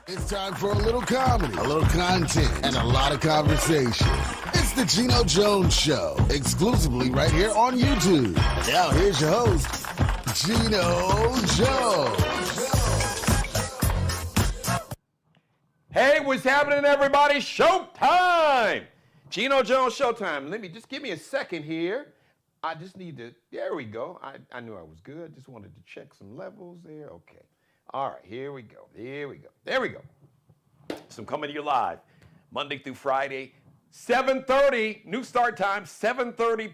It's time for a little comedy, a little content, and a lot of conversation. It's the Geno Jones Show, exclusively right here on YouTube. Now here's your host, Geno Jones. Hey, what's happening, everybody? Showtime! Geno Jones Showtime. Just give me a second here. I just need to, there we go. I knew I was good. Just wanted to check some levels there. Okay. All right, here we go. There we go. So I'm coming to you live Monday through Friday, 7:30, new start time, 7:30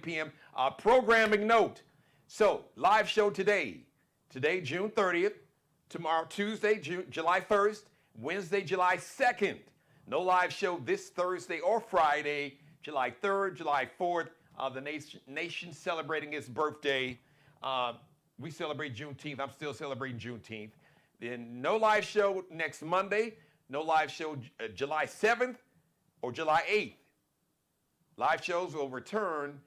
p.m. Programming note. So, live show today. Today, June 30th. Tomorrow, Tuesday, July 1st. Wednesday, July 2nd. No live show this Thursday or Friday, July 3rd, July 4th. The nation celebrating its birthday. We celebrate Juneteenth. I'm still celebrating Juneteenth. Then no live show next Monday. No live show July 7th or July 8th. Live shows will return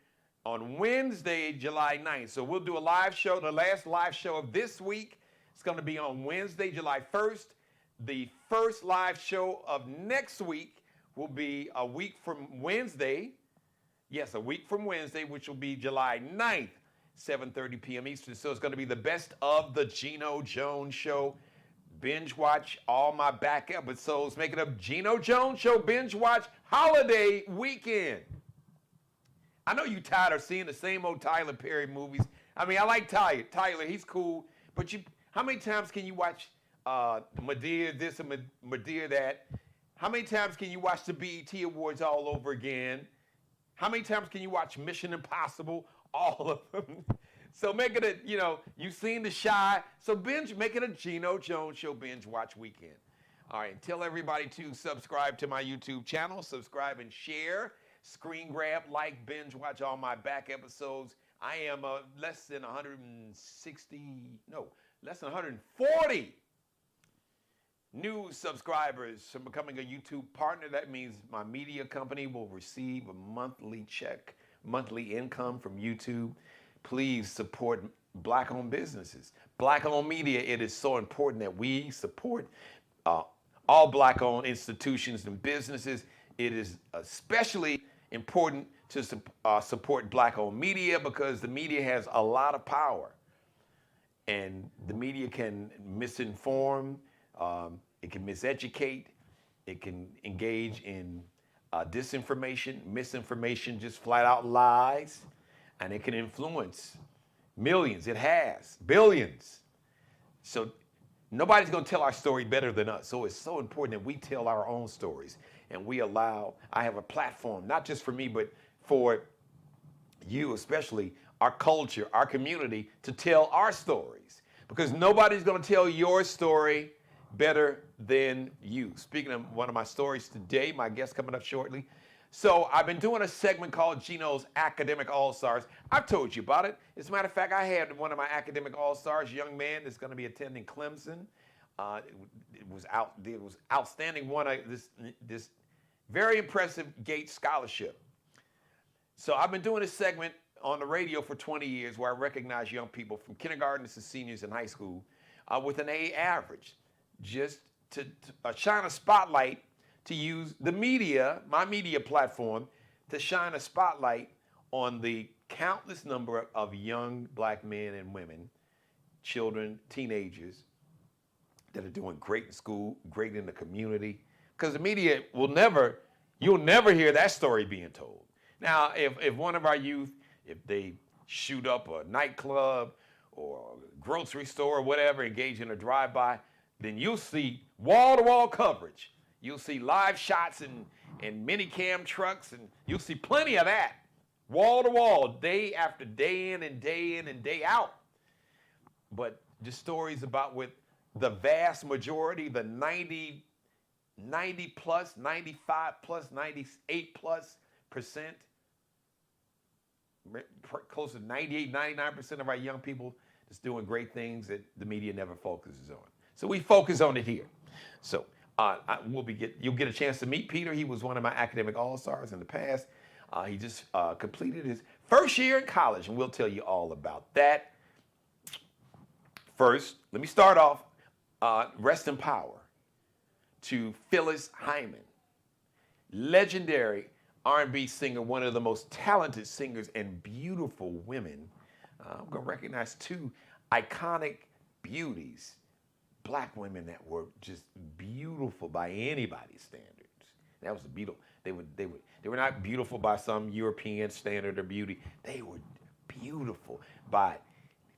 on Wednesday, July 9th. So we'll do a live show. The last live show of this week is going to be on Wednesday, July 1st. The first live show of next week will be a week from Wednesday. Yes, a week from Wednesday, which will be July 9th. 7:30 p.m. Eastern. So it's going to be the best of the Geno Jones Show. Binge watch all my back episodes. Make it a Geno Jones Show binge watch holiday weekend. I know you tired of seeing the same old Tyler Perry movies. I mean, I like Tyler, he's cool. But how many times can you watch Medea this and Medea that? How many times can you watch the BET Awards all over again? How many times can you watch Mission Impossible? All of them. So make it a, you've seen The Shy. So make it a Geno Jones Show binge watch weekend. All right, tell everybody to subscribe to my YouTube channel. Subscribe and share. Screen grab, like, binge watch all my back episodes. I am less than 140 new subscribers from becoming a YouTube partner. That means my media company will receive a monthly income from YouTube. Please support Black-owned businesses. Black-owned media, it is so important that we support all Black-owned institutions and businesses. It is especially important to support Black-owned media because the media has a lot of power. And the media can misinform, it can miseducate, it can engage in disinformation, misinformation, just flat out lies, and it can influence millions. It has billions. So nobody's going to tell our story better than us. So it's so important that we tell our own stories, and I have a platform, not just for me, but for you, especially our culture, our community, to tell our stories, because nobody's going to tell your story better than you. Speaking of one of my stories today, my guest coming up shortly. So I've been doing a segment called Geno's Academic All-Stars. I've told you about it. As a matter of fact, I had one of my academic all-stars, young man that's going to be attending Clemson. It was outstanding. Won this very impressive Gates scholarship. So I've been doing this segment on the radio for 20 years where I recognize young people from kindergarten to seniors in high school with an A average, just to shine a spotlight, to use the media, my media platform, to shine a spotlight on the countless number of young Black men and women, children, teenagers, that are doing great in school, great in the community. Because the media you'll never hear that story being told. Now, if one of our youth, if they shoot up a nightclub or a grocery store or whatever, engage in a drive-by, then you'll see wall-to-wall coverage. You'll see live shots and minicam trucks, and you'll see plenty of that, wall-to-wall, day after day in and day out. But just stories about with the vast majority, the 90 plus, 95 plus, 98 plus percent, close to 98, 99% of our young people that's doing great things that the media never focuses on. So we focus on it here. So you'll get a chance to meet Peter. He was one of my academic all-stars in the past. He just completed his first year in college, and we'll tell you all about that. First, let me start off rest in power to Phyllis Hyman, legendary R&B singer, one of the most talented singers and beautiful women. I'm going to recognize two iconic beauties, black women that were just beautiful by anybody's standards. That was the beautiful. They were not beautiful by some European standard of beauty. They were beautiful by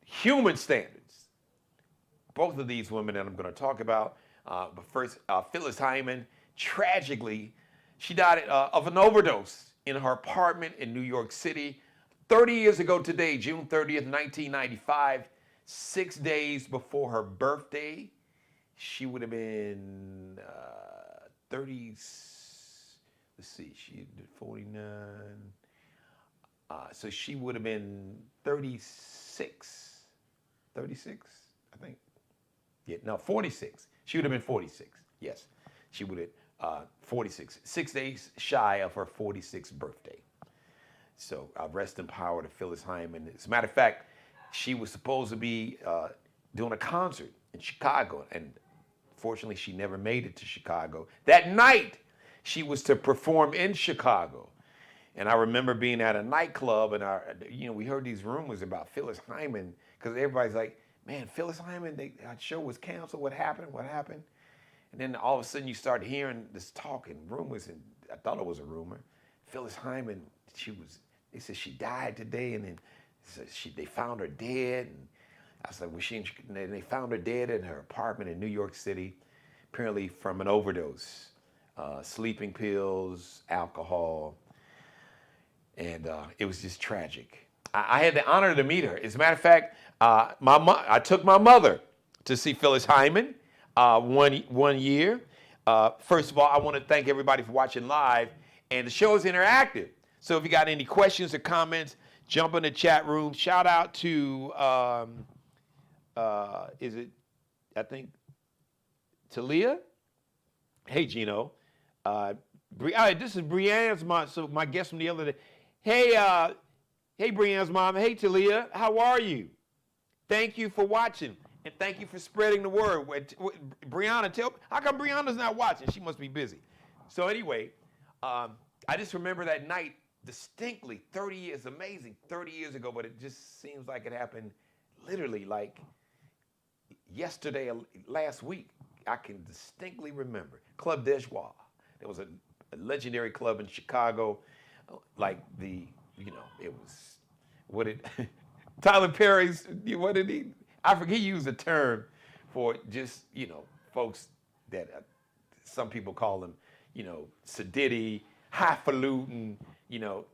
human standards. Both of these women that I'm going to talk about. But first, Phyllis Hyman, tragically, she died of an overdose in her apartment in New York City 30 years ago today, June 30th, 1995, 6 days before her birthday. She would have been 30, let's see, she did 49. So she would have been 36, I think. Yeah, no, 46. She would have been 46, yes. She would have 46, 6 days shy of her 46th birthday. So rest in power to Phyllis Hyman. As a matter of fact, she was supposed to be doing a concert in Chicago, and fortunately she never made it to Chicago. That night, she was to perform in Chicago. And I remember being at a nightclub, and we heard these rumors about Phyllis Hyman, because everybody's like, man, Phyllis Hyman, our show was canceled. What happened? And then all of a sudden you start hearing this talk and rumors, and I thought it was a rumor. Phyllis Hyman, they said she died today, and then they found her dead. And I was like, they found her dead in her apartment in New York City, apparently from an overdose, sleeping pills, alcohol, and it was just tragic. I had the honor to meet her. As a matter of fact, I took my mother to see Phyllis Hyman one year. First of all, I want to thank everybody for watching live, and the show is interactive. So if you got any questions or comments, jump in the chat room. Shout out to, Talia? Hey, Geno. This is Brianne's mom, so my guest from the other day. Hey, Brianne's mom. Hey, Talia. How are you? Thank you for watching, and thank you for spreading the word. Brianna, how come Brianna's not watching? She must be busy. So anyway, I just remember that night distinctly, 30 years ago, but it just seems like it happened literally like yesterday, last week. I can distinctly remember. Club Des Joie. There was a legendary club in Chicago, like it was, Tyler Perry's, what did he, I forget, he used a term for just, folks that some people call them, sedity, highfalutin,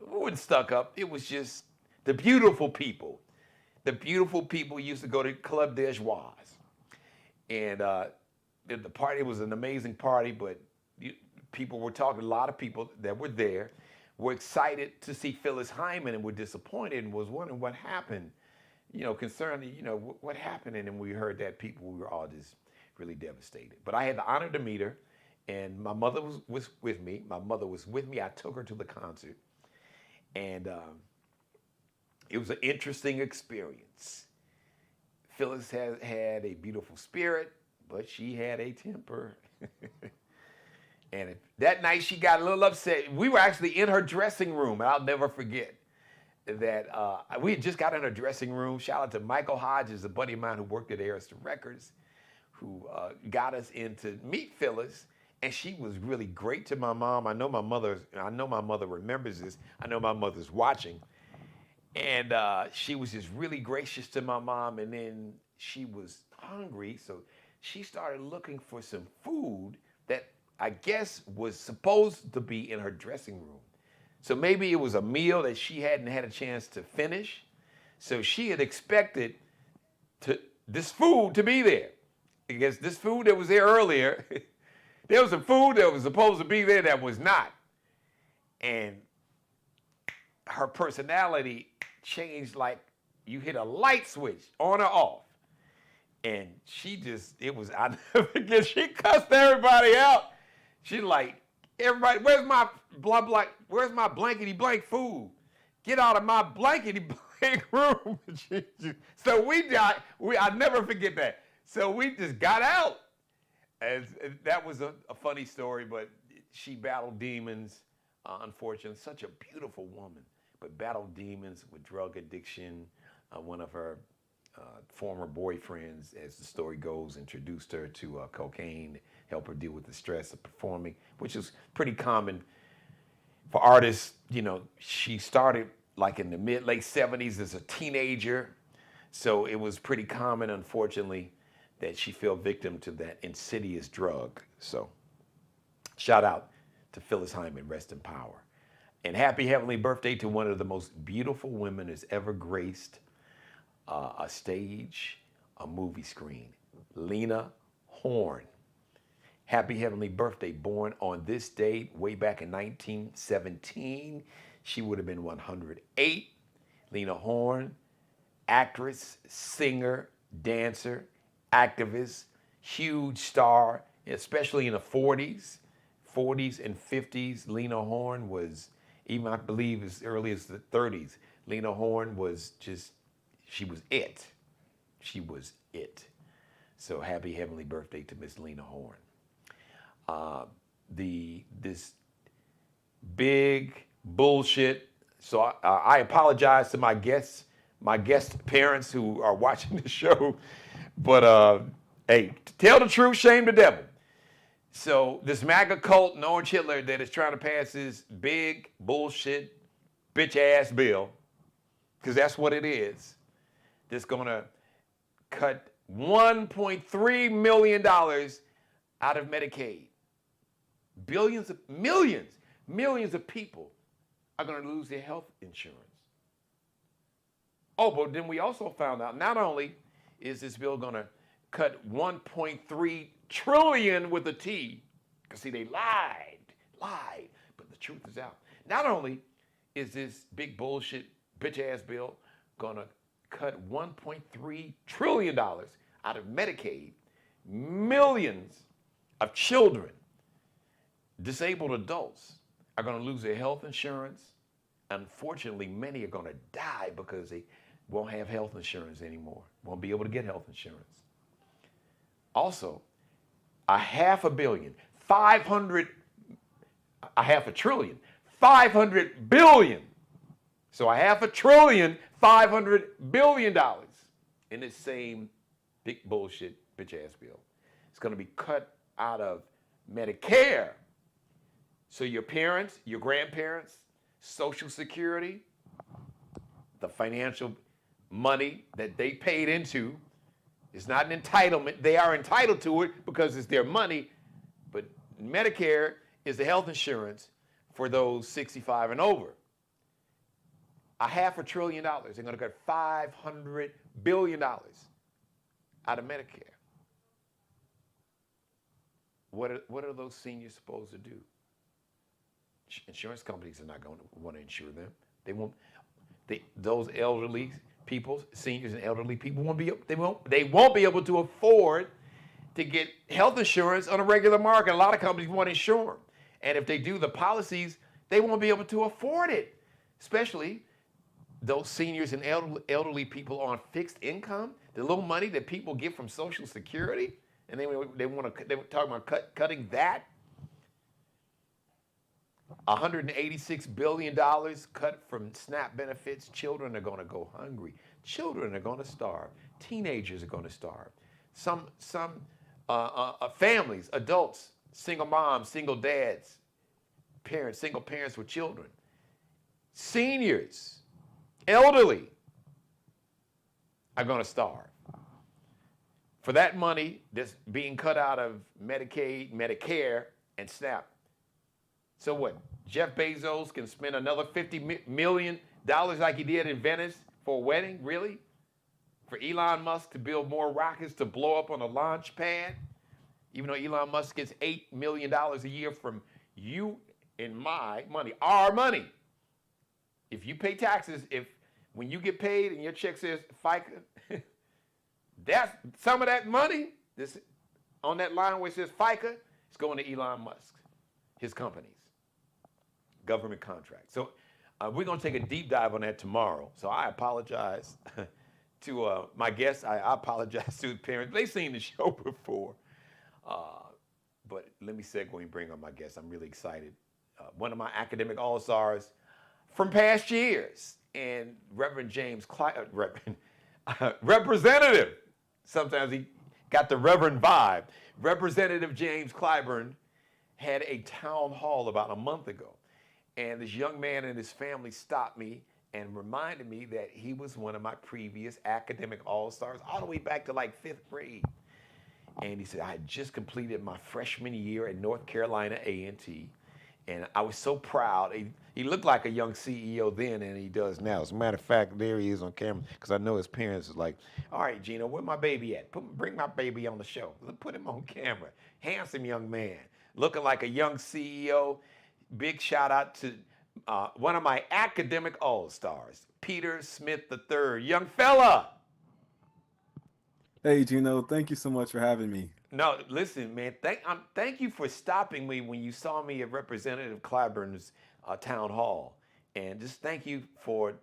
wasn't stuck up. It was just the beautiful people. The beautiful people used to go to Club Des Joie. And the party was an amazing party, but people were talking, a lot of people that were there were excited to see Phyllis Hyman and were disappointed and was wondering what happened, concerned, what happened. And then we heard that we were all just really devastated. But I had the honor to meet her, and my mother was with me. I took her to the concert, and it was an interesting experience. Phyllis had a beautiful spirit, but she had a temper. And that night she got a little upset. We were actually in her dressing room, and I'll never forget that we had just got in her dressing room. Shout out to Michael Hodges, a buddy of mine who worked at AllStar Records, who got us in to meet Phyllis. And she was really great to my mom. I know my mother remembers this. I know my mother's watching. And she was just really gracious to my mom. And then she was hungry, so she started looking for some food that I guess was supposed to be in her dressing room. So maybe it was a meal that she hadn't had a chance to finish. So she had expected this food to be there. Because this food that was there earlier, there was some food that was supposed to be there that was not. And her personality changed like you hit a light switch, on or off. And I never forget, she cussed everybody out. She like, everybody, where's my blankety blank food? Get out of my blankety blank room. So I never forget that. So we just got out. And that was a funny story, but she battled demons, unfortunately. Such a beautiful woman, but battled demons with drug addiction. One of her former boyfriends, as the story goes, introduced her to cocaine, help her deal with the stress of performing, which is pretty common for artists. You know, she started like in the late 70s as a teenager. So it was pretty common, unfortunately, that she fell victim to that insidious drug. So shout out to Phyllis Hyman, rest in power. And happy heavenly birthday to one of the most beautiful women that's ever graced a stage, a movie screen, Lena Horne. Happy heavenly birthday, born on this date way back in 1917. She would have been 108. Lena Horne, actress, singer, dancer, activist, huge star, especially in the 40s and 50s. Lena Horne was, even I believe as early as the 30s, Lena Horne was just, she was it. She was it. So happy heavenly birthday to Miss Lena Horne. This big bullshit. So I apologize to my guest parents who are watching the show. But hey, tell the truth, shame the devil. So this MAGA cult and Orange Hitler that is trying to pass this big bullshit bitch ass bill, because that's what it is, that's gonna cut $1.3 million out of Medicaid. Millions of people are gonna lose their health insurance. Oh, but then we also found out not only is this bill gonna cut 1.3 trillion with a T, because see, they lied, but the truth is out. Not only is this big bullshit bitch ass bill gonna cut $1.3 trillion out of Medicaid, millions of children, disabled adults are gonna lose their health insurance. Unfortunately, many are gonna die because they won't have health insurance anymore, won't be able to get health insurance. Also, $500 billion. So $500 billion, $500 billion in this same big bullshit bitch ass bill. It's gonna be cut out of Medicare. So your parents, your grandparents, Social Security, the financial money that they paid into, it's not an entitlement. They are entitled to it because it's their money, but Medicare is the health insurance for those 65 and over. $500 billion. They're going to cut $500 billion out of Medicare. What are those seniors supposed to do? Insurance companies are not going to want to insure them. They won't. Those elderly people, seniors and elderly people, they won't be able to afford to get health insurance on a regular market. A lot of companies won't insure them, and if they do the policies, they won't be able to afford it. Especially those seniors and elderly people on fixed income, the little money that people get from Social Security, and they were talking about cutting that. $186 billion cut from SNAP benefits. Children are going to go hungry. Children are going to starve. Teenagers are going to starve. Some families, adults, single moms, single dads, parents, single parents with children, seniors, elderly are going to starve. For that money that's being cut out of Medicaid, Medicare, and SNAP. So what? Jeff Bezos can spend another $50 million like he did in Venice for a wedding? Really? For Elon Musk to build more rockets to blow up on a launch pad? Even though Elon Musk gets $8 million a year from you and my money, our money. If you pay taxes, when you get paid and your check says FICA, that's some of that money on that line where it says FICA, it's going to Elon Musk, his companies. Government contract. So we're going to take a deep dive on that tomorrow. So I apologize to my guests. I apologize to his parents. They've seen the show before. But let me segue and bring on my guest. I'm really excited. One of my academic all-stars from past years, and Reverend Representative. Sometimes he got the Reverend vibe. Representative James Clyburn had a town hall about a month ago, and this young man and his family stopped me and reminded me that he was one of my previous academic all-stars all the way back to like 5th grade. And he said, I had just completed my freshman year at North Carolina A&T, and I was so proud. He looked like a young CEO then, and he does now. As a matter of fact, there he is on camera, because I know his parents is like, all right, Geno, where my baby at? Bring my baby on the show. Put him on camera. Handsome young man, looking like a young CEO. Big shout out to one of my academic all-stars, Peter Smith III. Young fella. Hey, Geno, thank you so much for having me. No, listen, man. Thank you for stopping me when you saw me at Representative Clyburn's town hall, and just thank you for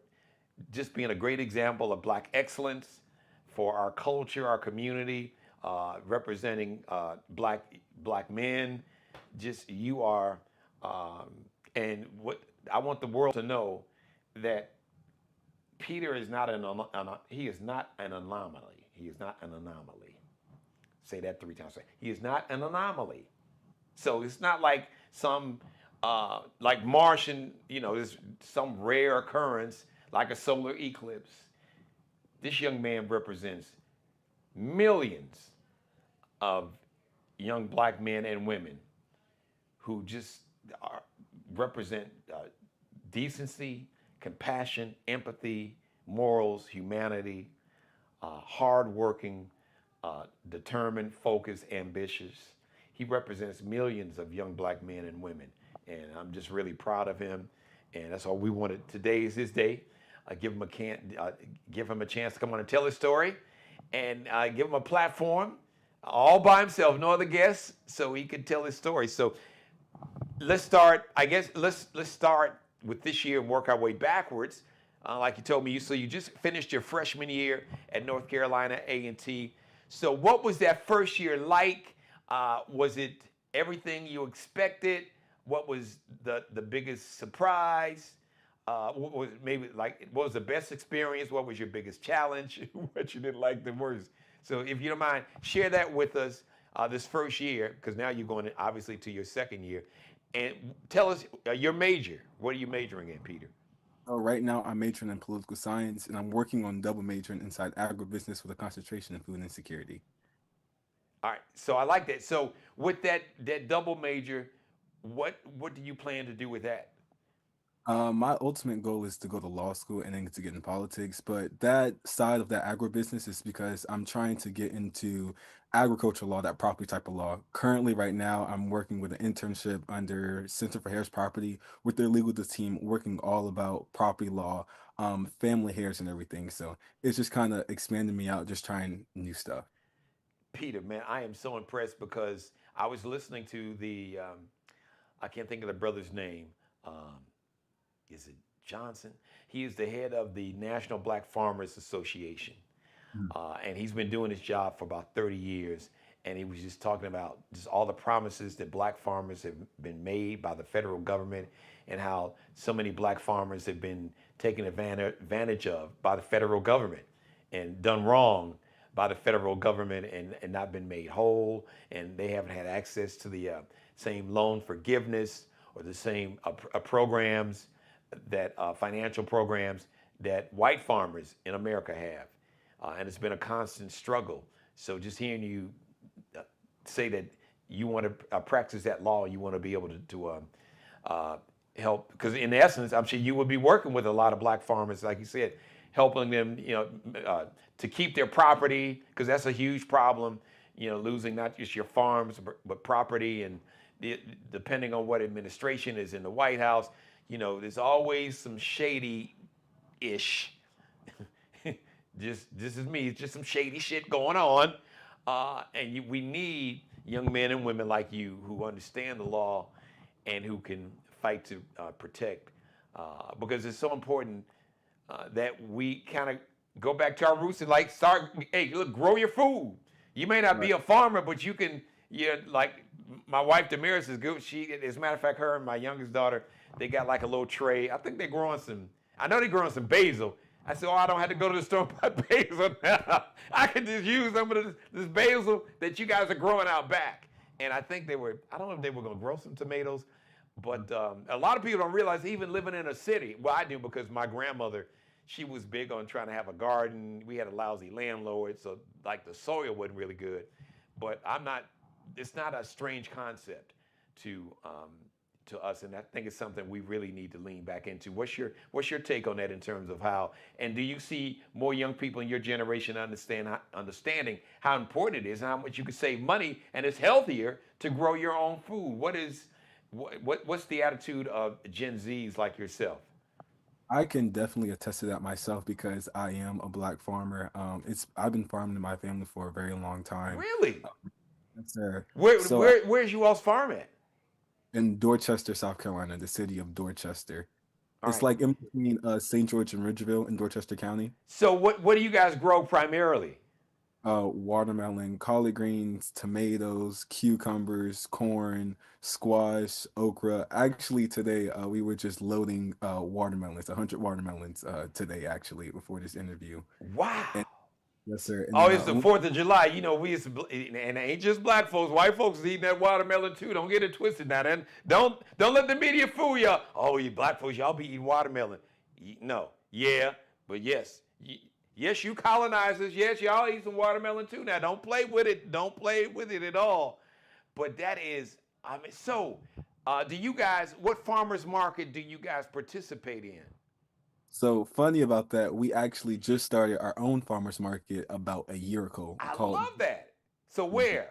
just being a great example of Black excellence for our culture, our community, representing black men. Just you are, and what I want the world to know that Peter is not he is not an anomaly. He is not an anomaly. Say that 3 times. He is not an anomaly. So it's not like some, like Martian, there's some rare occurrence like a solar eclipse. This young man represents millions of young Black men and women who just represent decency, compassion, empathy, morals, humanity, hardworking, determined, focused, ambitious. He represents millions of young Black men and women, and I'm just really proud of him. And that's all we wanted. Today is his day. Give him a chance to come on and tell his story, and give him a platform, all by himself, no other guests, so he could tell his story. So let's start. I guess let's start with this year and work our way backwards. Like you told me, so you just finished your freshman year at North Carolina A&T. So what was that first year like? Was it everything you expected? What was the biggest surprise? What was the best experience? What was your biggest challenge? What you didn't like the worst? So if you don't mind, share that with us this first year, because now you're going obviously to your second year. And tell us your major. What are you majoring in, Peter? Right now, I'm majoring in political science, and I'm working on double majoring inside agribusiness with a concentration in food insecurity. All right, so I like that. So with that double major, what do you plan to do with that? My ultimate goal is to go to law school and then to get in politics, but that side of that agribusiness is because I'm trying to get into agricultural law, that property type of law. Currently, right now, I'm working with an internship under Center for Harris Property with their legal team, working all about property law, family hairs and everything. So it's just kind of expanding me out, just trying new stuff. Peter, man, I am so impressed because I was listening to I can't think of the brother's name. Is it Johnson? He is the head of the National Black Farmers Association. And he's been doing his job for about 30 years. And he was just talking about just all the promises that Black farmers have been made by the federal government, and how so many Black farmers have been taken advantage of by the federal government and done wrong by the federal government, and not been made whole, and they haven't had access to the same loan forgiveness or the same programs, that financial programs that white farmers in America have. And it's been a constant struggle. So just hearing you say that you want to practice that law, you want to be able to help, because in essence, I'm sure you would be working with a lot of Black farmers, like you said, helping them, to keep their property, because that's a huge problem, losing not just your farms, but property. And depending on what administration is in the White House, there's always some shady-ish, this is me, it's just some shady shit going on. And we need young men and women like you who understand the law and who can fight to protect, because it's so important that we kind of Go back to our roots and like start. Hey, look, grow your food. You may not be Right. a farmer, but you can. Yeah, like my wife Damaris is good. She, as a matter of fact, her and my youngest daughter, they got like a little tray. I think they're growing some. I know they're growing some basil. I said, oh, I don't have to go to the store and buy basil now. I can just use some of this basil that you guys are growing out back. And I think they were. I don't know if they were going to grow some tomatoes, but a lot of people don't realize even living in a city. Well, I do because my grandmother, she was big on trying to have a garden. We had a lousy landlord, so like the soil wasn't really good. But I'm not. It's not a strange concept to us, and I think it's something we really need to lean back into. What's your take on that in terms of how? And do you see more young people in your generation understanding how important it is and how much you can save money, and it's healthier to grow your own food? What's the attitude of Gen Zs like yourself? I can definitely attest to that myself because I am a black farmer. It's I've been farming in my family for a very long time. Really? Yes, sir. Where So where where's you all's farm at? in Dorchester, South Carolina, the city of Dorchester. All It's right. like in between St. George and Ridgeville in Dorchester County. So what do you guys grow primarily? Watermelon, collard greens, tomatoes, cucumbers, corn, squash, okra. Actually, today we were just loading watermelons, 100 watermelons today, actually, before this interview. Wow. And yes, sir. And Oh, then it's the 4th of July. You know, we used to, and it ain't just black folks. White folks is eating that watermelon too. Don't get it twisted now. Then don't let the media fool y'all. Oh, you black folks, y'all be eating watermelon. No, yeah, but yes, yes, you colonizers. Yes, y'all eat some watermelon too. Now, don't play with it. Don't play with it at all. But that is, I mean, so. Do you guys? What farmers market do you guys participate in? so funny about that, we actually just started our own farmers market about a year ago I called love that. So where?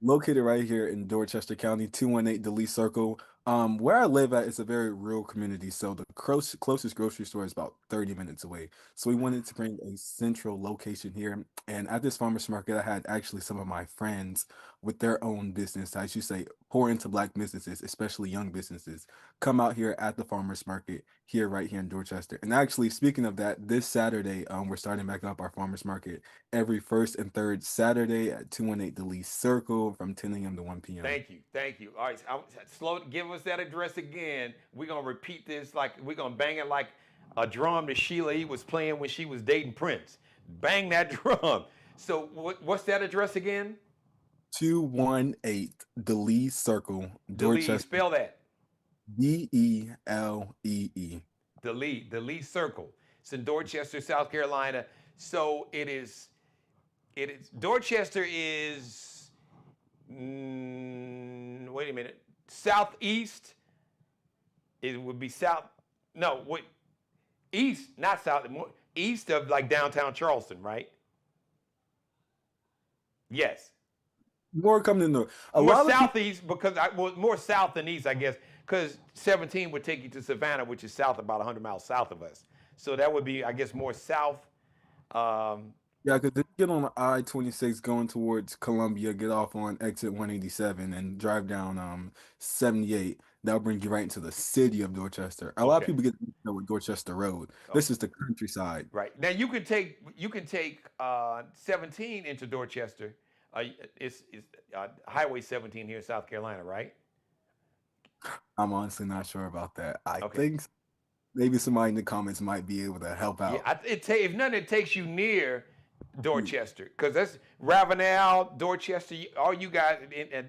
located right here in Dorchester County, 218 DeLee Circle. Where I live at is a very rural community, so the closest grocery store is about 30 minutes away. So we wanted to bring a central location here. And at this farmers market, I had actually some of my friends with their own business, I should say, pour into black businesses, especially young businesses, come out here at the farmers market here, right here in Dorchester. And actually, speaking of that, this Saturday, we're starting back up our farmers market every first and third Saturday at 218 DeLee Circle from 10 a.m. to 1 p.m. Thank you, thank you. All right, slow. Give us that address again. We're gonna repeat this like we're gonna bang it like a drum that Sheila E. was playing when she was dating Prince. Bang that drum. So what's that address again? 218 DeLee Circle, Delee, Dorchester, spell that. Delee. Delee Circle. It's in Dorchester, South Carolina. So it is. Dorchester is. Wait a minute. Southeast. It would be south. No, wait. East, not south. More east of like downtown Charleston, right? Yes. More coming in the a More lot of people. southeast because more south than east, I guess, because 17 would take you to Savannah, which is south about 100 miles south of us. So that would be, I guess, more south. Um, Yeah, because if you get on I-26 going towards Columbia, get off on exit 187 and drive down 78, that'll bring you right into the city of Dorchester. A lot of okay. people get mixed up with Dorchester Road. Oh, This is the countryside. right. Now you can take 17 into Dorchester. Uh, it's Highway 17 here in South Carolina, right? I'm honestly not sure about that. I Okay. think maybe somebody in the comments might be able to help Yeah, out. if nothing, it takes you near Dorchester because that's Ravenel, Dorchester. All you guys in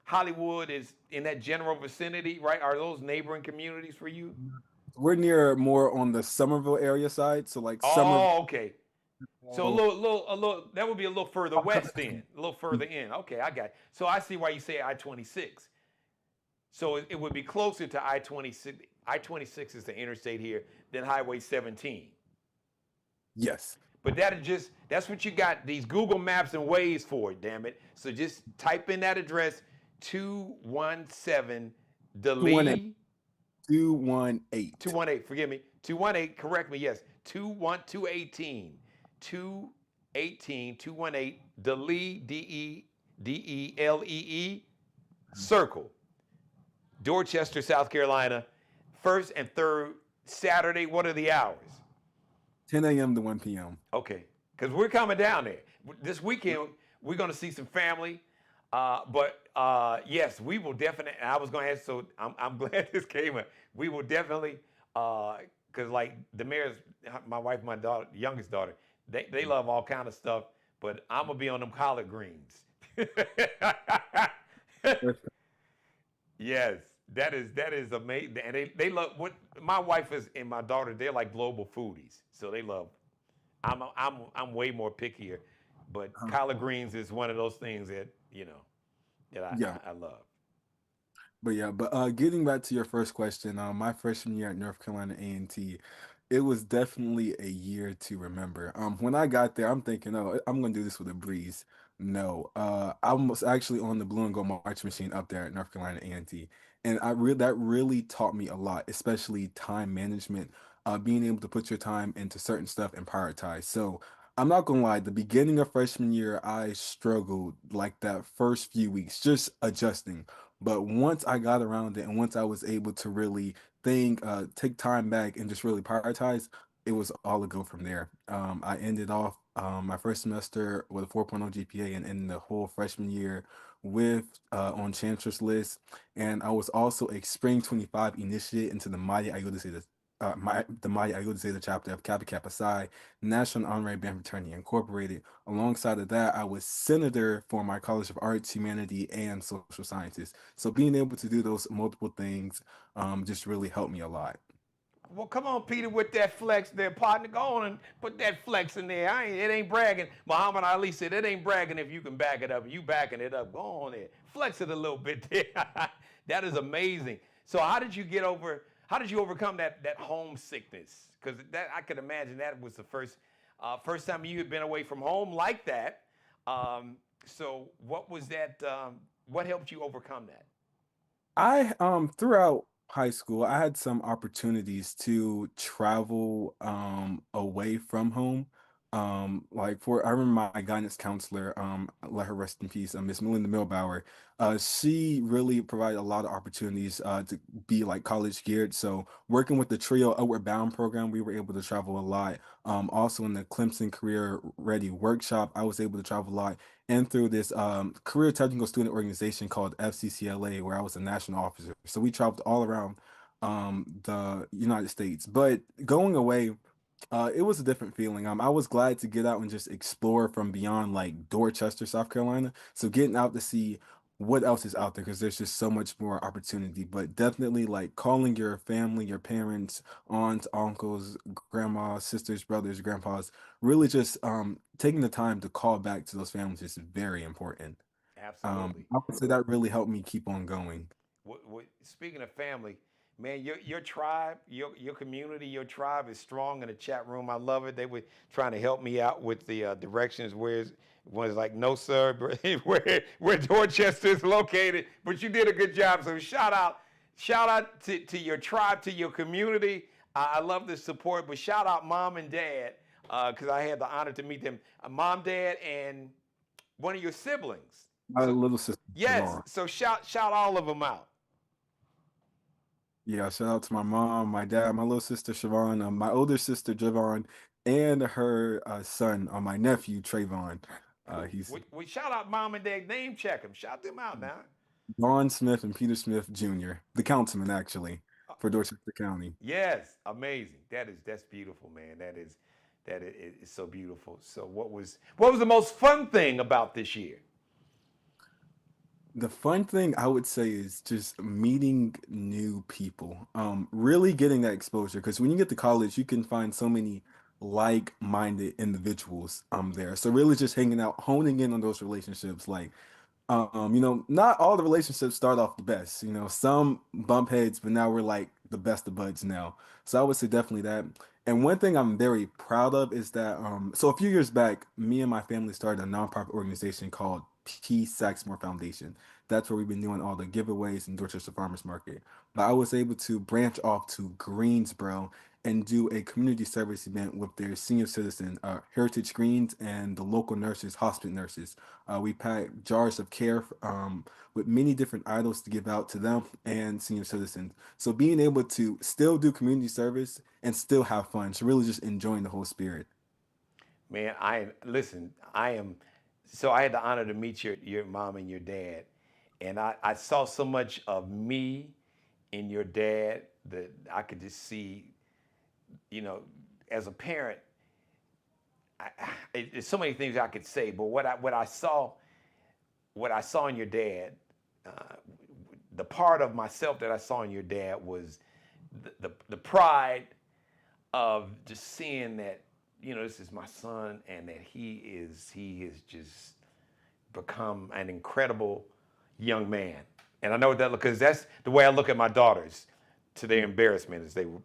Hollywood is in that general vicinity, right? Are those neighboring communities for you? We're near more on the Somerville area side, so like Oh, okay. So Somerville. a little. That would be a little further west then, a little further in. Okay, I got it. So I see why you say I-26. So it would be closer to I-26. I-26 is the interstate here than Highway 17. Yes. But that's what you got these Google Maps and Waze for, damn it. So just type in that address, 217 218. Delee, 218. 218, forgive me, 218, correct me, yes, 218, 218, 218, Delee, Deelee, Circle, Dorchester, South Carolina, first and third Saturday. What are the hours? 10 a.m. to 1 p.m. Okay, because we're coming down there this weekend. We're going to see some family, but yes, we will definitely. I was going to ask, so I'm glad this came up. We will definitely, because like the mayor's, my wife, my daughter, youngest daughter, they love all kind of stuff, but I'm gonna be on them collard greens. Yes, that is amazing, and they love what my wife is and my daughter. They're like global foodies, so they love. I'm way more pickier, but collard greens is one of those things that that Yeah. I love. But getting back to your first question, my freshman year at North Carolina A&T, it was definitely a year to remember. When I got there, I'm thinking, oh, I'm gonna do this with a breeze. No, I was actually on the blue and gold march machine up there at North Carolina A&T, and that really taught me a lot, especially time management, being able to put your time into certain stuff and prioritize. So I'm not gonna lie, the beginning of freshman year, I struggled like that first few weeks, just adjusting. But once I got around it and once I was able to really take time back and just really prioritize, it was all a go from there. I ended off my first semester with a 4.0 GPA and in the whole freshman year with on Chancellor's List. And I was also a Spring 25 initiate into the Mighty Iota Zeta. The Mighty Iota Zeta chapter of Kappa Kappa Psi, National Honorary Band Fraternity Incorporated. Alongside of that, I was senator for my College of Arts, Humanity, and Social Sciences. So being able to do those multiple things just really helped me a lot. Well, come on, Peter, with that flex there, partner. Go on and put that flex in there. It ain't bragging. Muhammad Ali said it ain't bragging if you can back it up. You backing it up. Go on there. Flex it a little bit there. That is amazing. So how did you get over, how did you overcome that homesickness? Because that I could imagine that was the first time you had been away from home like that. So what was that, what helped you overcome that? I throughout high school, I had some opportunities to travel away from home. Like for I remember my guidance counselor, let her rest in peace, Miss Melinda Milbauer. She really provided a lot of opportunities to be like college geared. So working with the Trio Outward Bound program, we were able to travel a lot. Also in the Clemson Career Ready workshop, I was able to travel a lot and through this career technical student organization called FCCLA, where I was a national officer. So we traveled all around the United States. But going away, it was a different feeling. I was glad to get out and just explore from beyond like Dorchester, South Carolina. So getting out to see what else is out there because there's just so much more opportunity. But definitely like calling your family, your parents, aunts, uncles, grandmas, sisters, brothers, grandpas, really just taking the time to call back to those families is very important. Absolutely. I would say that really helped me keep on going. Speaking of family, man, your tribe, your community, your tribe is strong in the chat room. I love it. They were trying to help me out with the directions. Where's was like, no sir, where Dorchester is located. But you did a good job. So shout out to your tribe, to your community. I love the support. But shout out mom and dad because I had the honor to meet them. Mom, dad, and one of your siblings. My So little sister, yes, Siobhan. so shout all of them out. Yeah, shout out to my mom, my dad, my little sister Siobhan, my older sister Javon, and her son, my nephew Trayvon. Cool. He's We shout out mom and dad, name check them, shout them out now. Vaughn Smith and Peter Smith Jr., the councilman actually for Dorchester County. Yes, amazing. That's beautiful, man. That is so beautiful. So what was the most fun thing about this year? The fun thing I would say is just meeting new people. Really getting that exposure because when you get to college, you can find so many like-minded individuals there. So really just hanging out, honing in on those relationships. Like, not all the relationships start off the best. Some bump heads, but now we're like the best of buds now. So I would say definitely that. And one thing I'm very proud of is that so a few years back, me and my family started a nonprofit organization called P. Saxmore Foundation. That's where we've been doing all the giveaways in Dorchester Farmers Market. But I was able to branch off to Greensboro and do a community service event with their senior citizen heritage greens and the local nurses, hospice nurses. We packed jars of care with many different items to give out to them and senior citizens. So being able to still do community service and still have fun, so really just enjoying the whole spirit. Man, I am so I had the honor to meet your mom and your dad. And I saw so much of me in your dad that I could just see, you know, as a parent, there's so many things I could say, but what I saw in your dad, uh, the part of myself that I saw in your dad was the pride of just seeing that, you know, this is my son and that he is just become an incredible young man. And I know that because that's the way I look at my daughters, to their embarrassment, as they would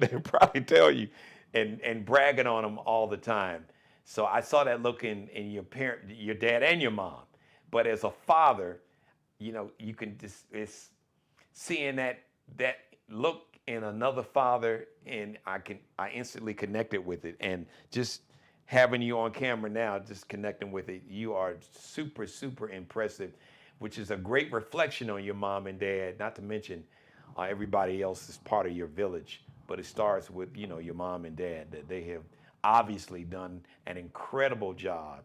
they would probably tell you, and bragging on them all the time. So I saw that look in your dad and your mom. But as a father, you know, you can just it's seeing that look in another father, and I instantly connected with it. And just having you on camera now, just connecting with it, you are super, super impressive, which is a great reflection on your mom and dad, not to mention everybody else is part of your village. But it starts with, you know, your mom and dad, that they have obviously done an incredible job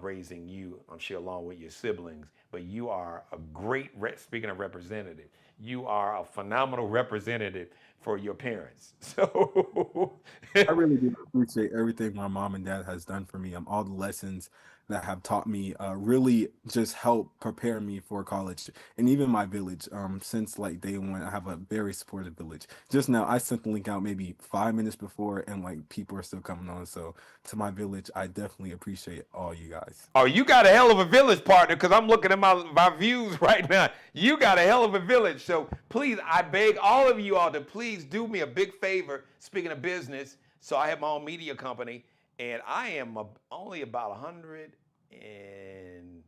raising you, I'm sure, along with your siblings. But you are a great, speaking of representative, you are a phenomenal representative for your parents. So, I really do appreciate everything my mom and dad has done for me. All the lessons that have taught me really just help prepare me for college and even my village. Since like day one, I have a very supportive village. Just now, I sent the link out maybe 5 minutes before, and like people are still coming on. So to my village, I definitely appreciate all you guys. oh, you got a hell of a village, partner, because I'm looking at my views right now. You got a hell of a village. So please, I beg all of you all to please do me a big favor. Speaking of business, so I have my own media company, and I am only about 100 and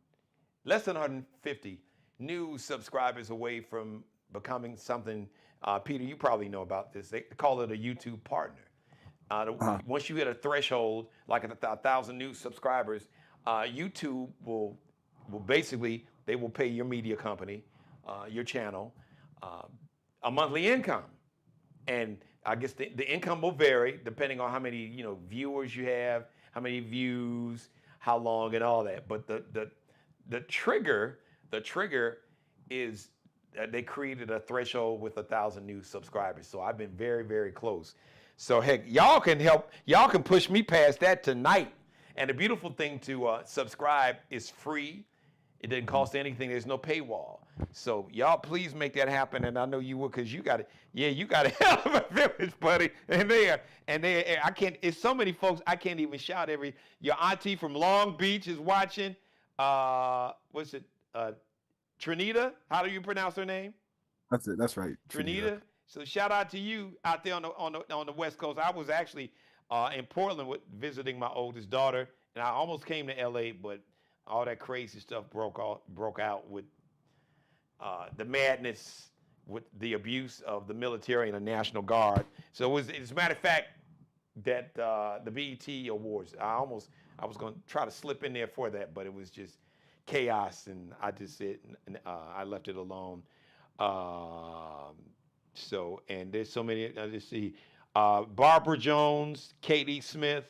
less than 150 new subscribers away from becoming something. Peter, you probably know about this. They call it a YouTube partner. Uh, Once you hit a threshold, like 1,000 new subscribers, YouTube will basically, they will pay your media company, your channel, uh, a monthly income. And I guess the income will vary depending on how many, you know, viewers you have, how many views, how long, and all that. But the trigger is they created a threshold with 1,000 new subscribers. So I've been very, very close. So heck, y'all can help. Y'all can push me past that tonight. And the beautiful thing to subscribe is free. It doesn't cost anything. There's no paywall. So y'all please make that happen. And I know you will, because you got it. Yeah, you got a hell of a village, buddy. I can't. It's so many folks. I can't even shout every. Your auntie from Long Beach is watching. What's it? Trinita. How do you pronounce her name? that's it. That's right. Trinidad. Trinita. So shout out to you out there on the West Coast. I was actually in Portland visiting my oldest daughter, and I almost came to LA, but all that crazy stuff broke out with the madness, with the abuse of the military and the National Guard. So it was, as a matter of fact, that the BET Awards, I was going to try to slip in there for that, but it was just chaos, and I just said, I left it alone. So, and there's so many, let's see, Barbara Jones, Katie Smith,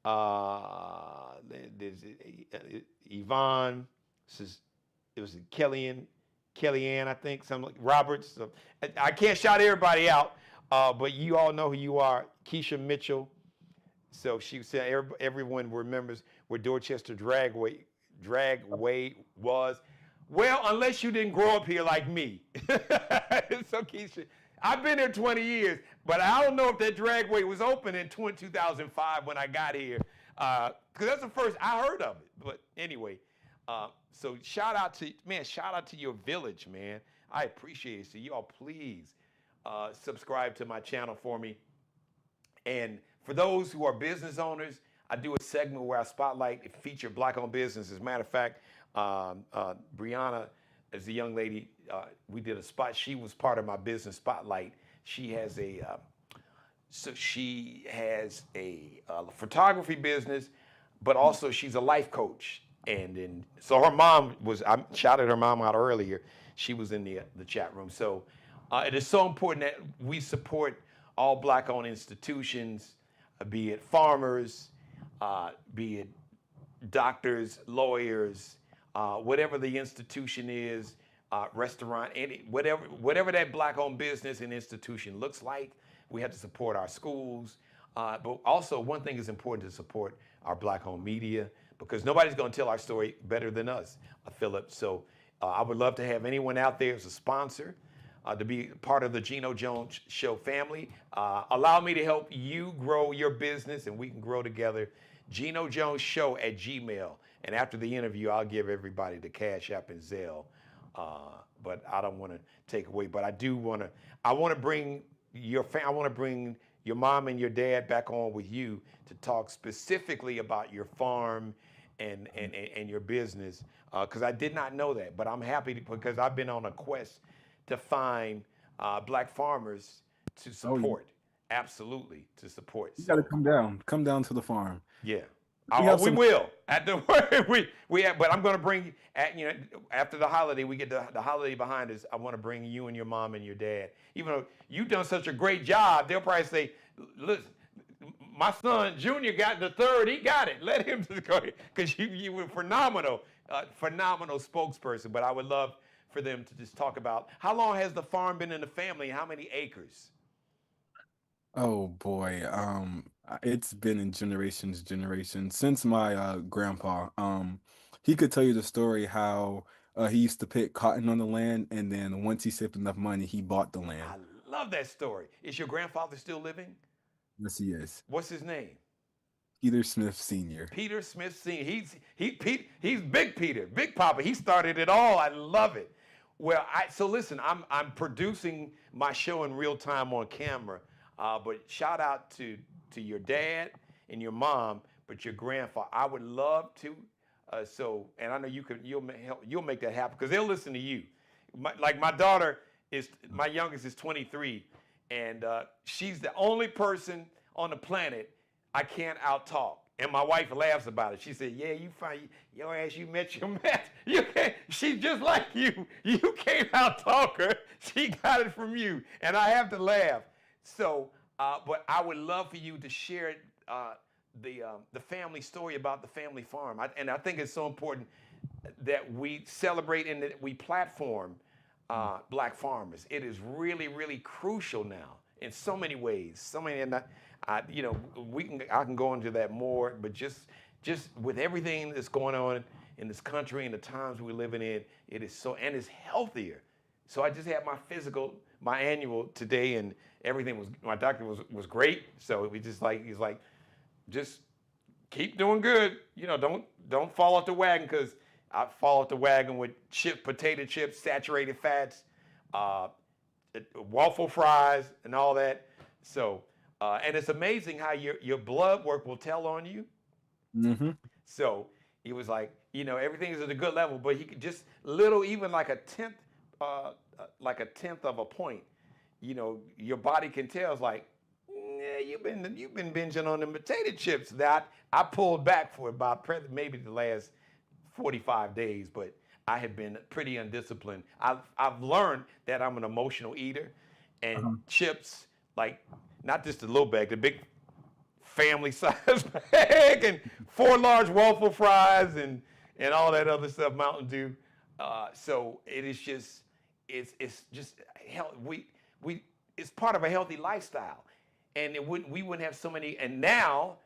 there's Yvonne, it was Kellyanne, I think, something like Roberts. So, I can't shout everybody out, but you all know who you are. Keisha Mitchell. So she said everyone remembers where Dorchester Dragway was. Well, unless you didn't grow up here like me. So Keisha, I've been here 20 years, but I don't know if that dragway was open in 2005 when I got here, because that's the first I heard of it. But anyway, so shout out to your village, man. I appreciate it. So y'all please subscribe to my channel for me. And for those who are business owners, I do a segment where I spotlight and feature Black-owned businesses. As a matter of fact, Brianna as a young lady, we did a spot. She was part of my business spotlight. She has a photography business, but also she's a life coach. And so her mom was, I shouted her mom out earlier. She was in the chat room. So it is so important that we support all Black-owned institutions, be it farmers, be it doctors, lawyers, whatever the institution is, restaurant, whatever that Black-owned business and institution looks like. We have to support our schools, but also one thing is important to support our Black-owned media, because nobody's going to tell our story better than us, Philip. So I would love to have anyone out there as a sponsor to be part of the Geno Jones Show family. Allow me to help you grow your business, and we can grow together. Geno Jones Show at Gmail. And after the interview, I'll give everybody the Cash App and Zelle. But I don't want to take away. But I want to bring your mom and your dad back on with you to talk specifically about your farm and your business, because I did not know that. But I'm happy because I've been on a quest to find Black farmers to support. Absolutely, to support. You got to come down to the farm. Yeah. We will. At the but I'm going to bring after the holiday, we get the holiday behind us. I want to bring you and your mom and your dad. Even though you've done such a great job, they'll probably say, "Listen, my son Junior got the third. He got it. Let him just go," because you were phenomenal spokesperson. But I would love for them to just talk about how long has the farm been in the family? How many acres? Oh boy, it's been in generations since my grandpa. He could tell you the story how he used to pick cotton on the land, and then once he saved enough money, he bought the land. I love that story. Is your grandfather still living? Yes, he is. What's his name? Peter Smith Sr. Peter Smith Sr. He's Big Peter, Big Papa. He started it all. I love it. Well, so listen, I'm producing my show in real time on camera. But shout out to your dad and your mom, but your grandfather. I would love to. And I know you'll make that happen because they'll listen to you. My youngest is 23, and she's the only person on the planet I can't out-talk. And my wife laughs about it. She said, "Yeah, you find your ass, you met your match. You can't. She's just like you. You can't out-talk her. She got it from you." And I have to laugh. So, but I would love for you to share the family story about the family farm. And I think it's so important that we celebrate and that we platform Black farmers. It is really, really crucial now in so many ways. I can go into that more, but just with everything that's going on in this country and the times we're living in, it is so, and it's healthier. So I just had my annual today, and everything my doctor was great. So he's like, just keep doing good. Don't fall off the wagon, because I fall off the wagon with potato chips, saturated fats, waffle fries, and all that. So, and it's amazing how your blood work will tell on you. Mm-hmm. So he was like, everything is at a good level, but he could just even like a tenth of a point, your body can tell. It's like, you've been binging on the potato chips. That I pulled back for about maybe the last 45 days, but I have been pretty undisciplined. I've learned that I'm an emotional eater, and chips, like not just a little bag, the big family size bag, and 4 large waffle fries, and all that other stuff, Mountain Dew. So it is just, it's just it's part of a healthy lifestyle, and we wouldn't have so many. And now,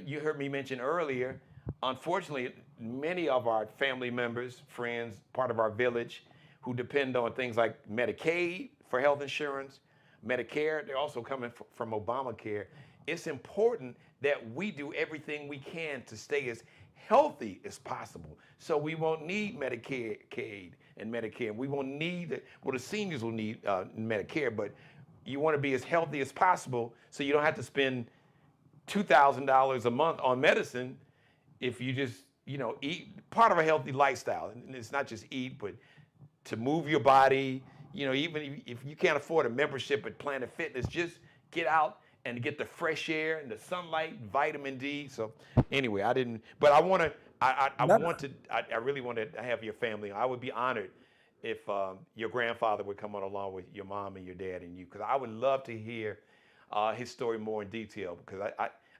you heard me mention earlier, unfortunately, many of our family members, friends, part of our village, who depend on things like Medicaid for health insurance, Medicare, they're also coming from Obamacare. It's important that we do everything we can to stay as healthy as possible, so we won't need Medicaid and Medicare. We won't need it. Well, the seniors will need Medicare, but you want to be as healthy as possible so you don't have to spend $2,000 a month on medicine if you just, eat. Part of a healthy lifestyle, and it's not just eat, but to move your body. Even if you can't afford a membership at Planet Fitness, just get out and get the fresh air and the sunlight, vitamin D. So anyway, I didn't, but I want to, That I really want to have your family. I would be honored if your grandfather would come on along with your mom and your dad and you, because I would love to hear his story more in detail, because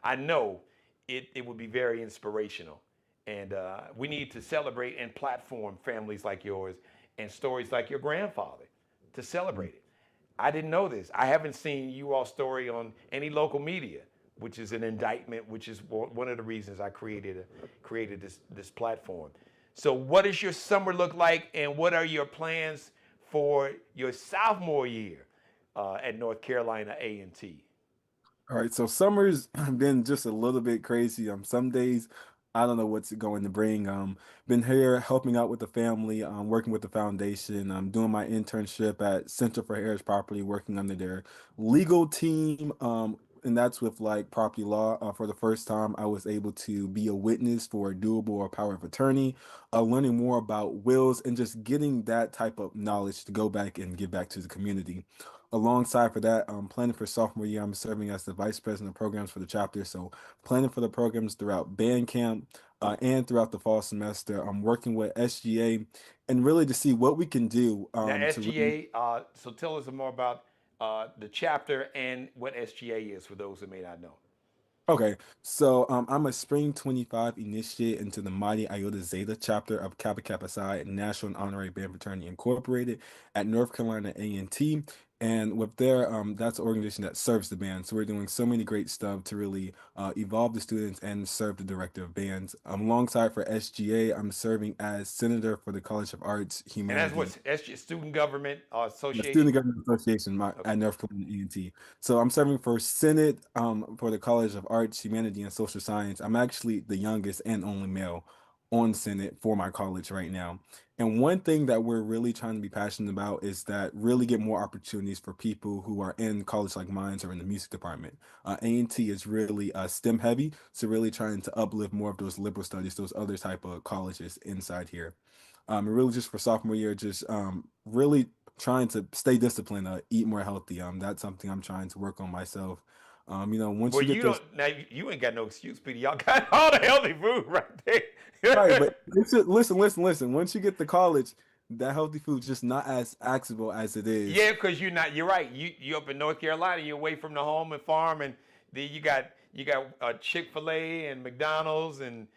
I know it would be very inspirational. And we need to celebrate and platform families like yours and stories like your grandfather to celebrate it. I didn't know this. I haven't seen you all story on any local media, which is an indictment, which is one of the reasons I created this platform. So what does your summer look like, and what are your plans for your sophomore year at North Carolina A&T? All right, so summer's been just a little bit crazy. Some days I don't know what's going to bring. Been here helping out with the family, working with the foundation. I'm doing my internship at Center for Heritage Property, working under their legal team. And that's with like property law. For the first time, I was able to be a witness for a doable or power of attorney, learning more about wills and just getting that type of knowledge to go back and give back to the community. Alongside for that, planning for sophomore year, I'm serving as the vice president of programs for the chapter. So planning for the programs throughout band camp and throughout the fall semester. I'm working with SGA and really to see what we can do Now, to really. SGA, so tell us more about the chapter and what SGA is for those who may not know. Okay, so I'm a Spring 25 initiate into the Mighty Iota Zeta chapter of Kappa Kappa Psi National and Honorary Band Fraternity Incorporated at North Carolina A&T. And with their, that's an organization that serves the band. So we're doing so many great stuff to really evolve the students and serve the director of bands. Alongside for SGA, I'm serving as senator for the College of Arts, And that's Humanities, what SGA, Student Government the Association. Student Government Association Okay. at North Carolina A&T. So I'm serving for Senate for the College of Arts, Humanity, and Social Science. I'm actually the youngest and only male on Senate for my college right now. And one thing that we're really trying to be passionate about is that really get more opportunities for people who are in college like mine or in the music department. A&T is really STEM heavy, so really trying to uplift more of those liberal studies, those other type of colleges inside here. And really just for sophomore year, just really trying to stay disciplined, eat more healthy. That's something I'm trying to work on myself. Once Well, you get you those don't now. You ain't got no excuse, Peter. Y'all got all the healthy food right right, there. but listen. Once you get to college, that healthy food's just not as accessible as it is. Yeah, because you're not. You're right. You up in North Carolina. You're away from the home and farm, and then you got Chick-fil-A and McDonald's and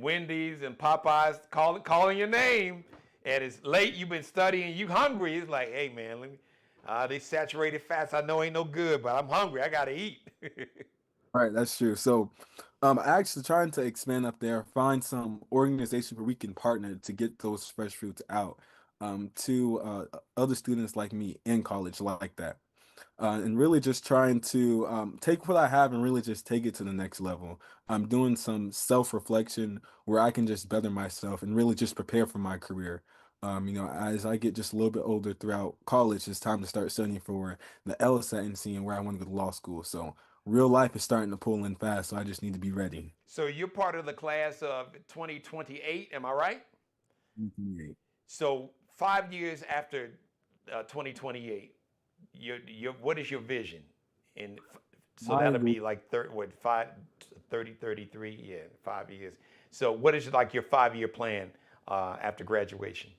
Wendy's and Popeyes calling your name, and it's late. You've been studying. You hungry? It's like, hey man, let me. These saturated fats I know ain't no good, but I'm hungry. I gotta eat. All right, that's true. So, actually trying to expand up there, find some organization where we can partner to get those fresh fruits out, to other students like me in college like that. And really just trying to take what I have and really just take it to the next level. I'm doing some self-reflection where I can just better myself and really just prepare for my career. As I get just a little bit older throughout college, it's time to start studying for the LSAT and seeing where I want to go to law school. So real life is starting to pull in fast, so I just need to be ready. So you're part of the class of 2028, am I right? 28. So 5 years after 2028, what is your vision? And so My that'll be like 30, 33, yeah, 5 years. So what is like your 5 year plan after graduation?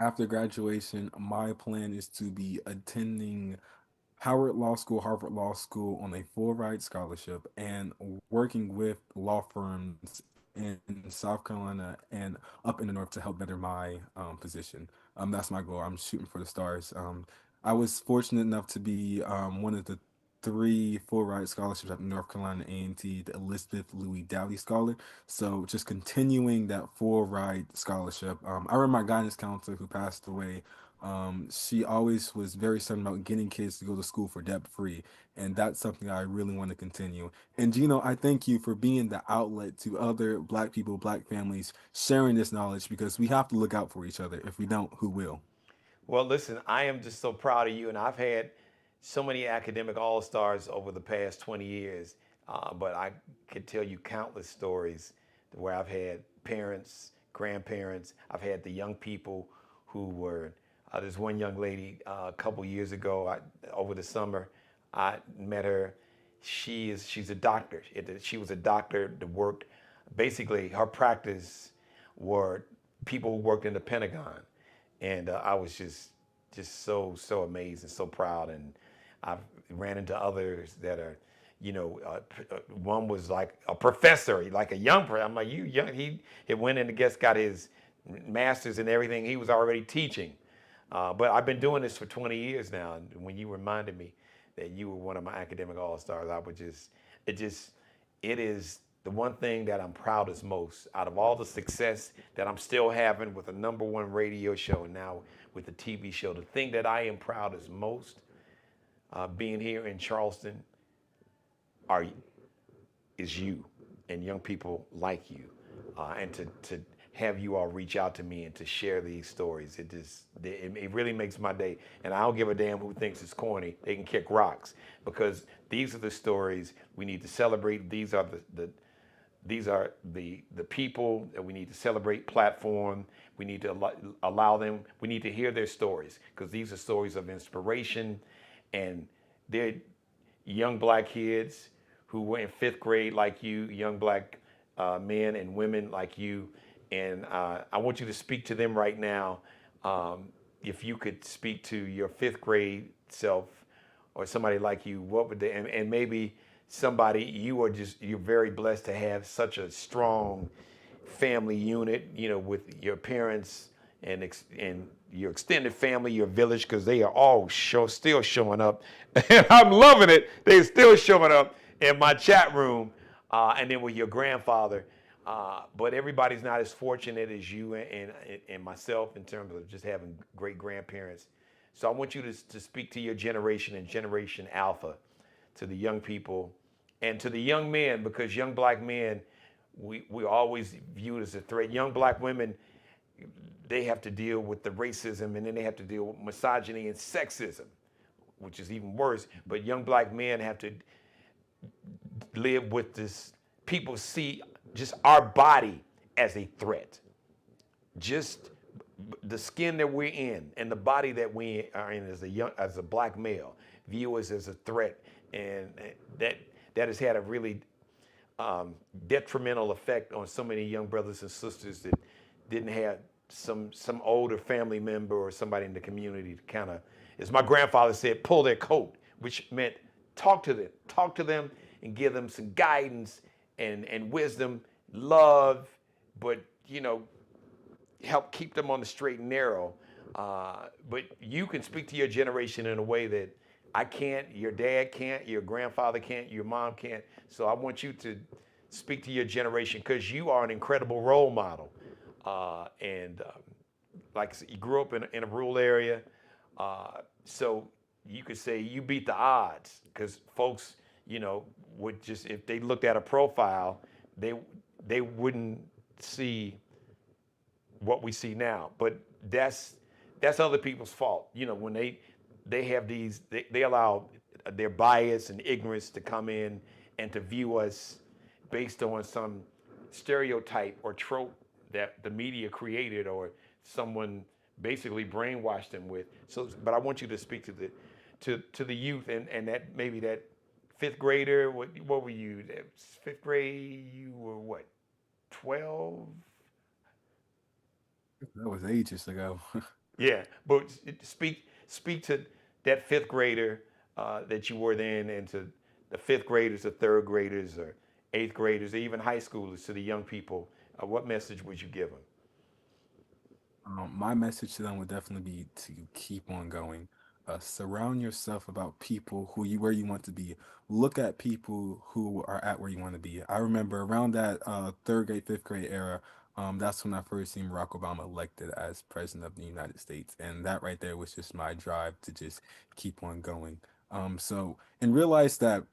After graduation, my plan is to be attending Howard Law School, Harvard Law School on a full ride scholarship and working with law firms in South Carolina and up in the north to help better my position. That's my goal. I'm shooting for the stars. I was fortunate enough to be one of the three full ride scholarships at North Carolina A&T, the Elizabeth Louis Dowdy Scholar. So just continuing that full ride scholarship. I remember my guidance counselor who passed away. She always was very certain about getting kids to go to school for debt free, and that's something I really want to continue. And Gino, I thank you for being the outlet to other Black people, Black families, sharing this knowledge because we have to look out for each other. If we don't, who will? Well, listen, I am just so proud of you, and I've had so many academic all stars over the past 20 years, but I could tell you countless stories where I've had parents, grandparents, I've had the young people who were there's one young lady a couple years ago over the summer. I met her. She's a doctor. She was a doctor that worked. Basically, her practice were people who worked in the Pentagon, and I was just so amazed and so proud. And I've ran into others that are, one was like a professor, like a young person. I'm like, you young. He went in, I guess, got his master's and everything. He was already teaching. But I've been doing this for 20 years now. And when you reminded me that you were one of my academic all-stars, it is the one thing that I'm proudest most out of all the success that I'm still having with a number one radio show and now with the TV show. The thing that I am proudest most being here in Charleston are is you and young people like you, and to have you all reach out to me and to share these stories. It really makes my day. And I don't give a damn who thinks it's corny. They can kick rocks because these are the stories we need to celebrate. These are the people that we need to celebrate, platform. We need to allow them. We need to hear their stories because these are stories of inspiration, and they're young black kids who were in fifth grade like you, young black men and women like you. And I want you to speak to them right now. If you could speak to your fifth grade self or somebody like you, what would they, and maybe somebody, you're very blessed to have such a strong family unit, with your parents and your extended family, your village, because they are all still showing up. And I'm loving it. They're still showing up in my chat room. And then with your grandfather. But everybody's not as fortunate as you and myself in terms of just having great grandparents. So I want you to speak to your generation and Generation Alpha, to the young people and to the young men, because young black men, we always viewed as a threat. Young black women, they have to deal with the racism, and then they have to deal with misogyny and sexism, which is even worse. But young black men have to live with this. People see just our body as a threat. Just the skin that we're in and the body that we are in as a black male view us as a threat, and that has had a really detrimental effect on so many young brothers and sisters that didn't have some older family member or somebody in the community to kind of, as my grandfather said, pull their coat, which meant talk to them and give them some guidance and wisdom, love, but help keep them on the straight and narrow. But you can speak to your generation in a way that I can't, your dad can't, your grandfather can't, your mom can't. So I want you to speak to your generation because you are an incredible role model. And like I said, you grew up in a rural area. So you could say you beat the odds because folks, would just, if they looked at a profile, they wouldn't see what we see now. But that's other people's fault. When they have they allow their bias and ignorance to come in and to view us based on some stereotype or trope that the media created or someone basically brainwashed them with. So, but I want you to speak to the youth and that maybe that fifth grader. What were you? Fifth grade? You were what? 12? That was ages ago. Yeah, but speak to that fifth grader that you were then, and to the fifth graders, the third graders, or eighth graders, or even high schoolers, to the young people. What message would you give them? My message to them would definitely be to keep on going. Surround yourself about people where you want to be. Look at people who are at where you want to be. I remember around that third grade, fifth grade era. That's when I first seen Barack Obama elected as president of the United States, and that right there was just my drive to just keep on going. And realize that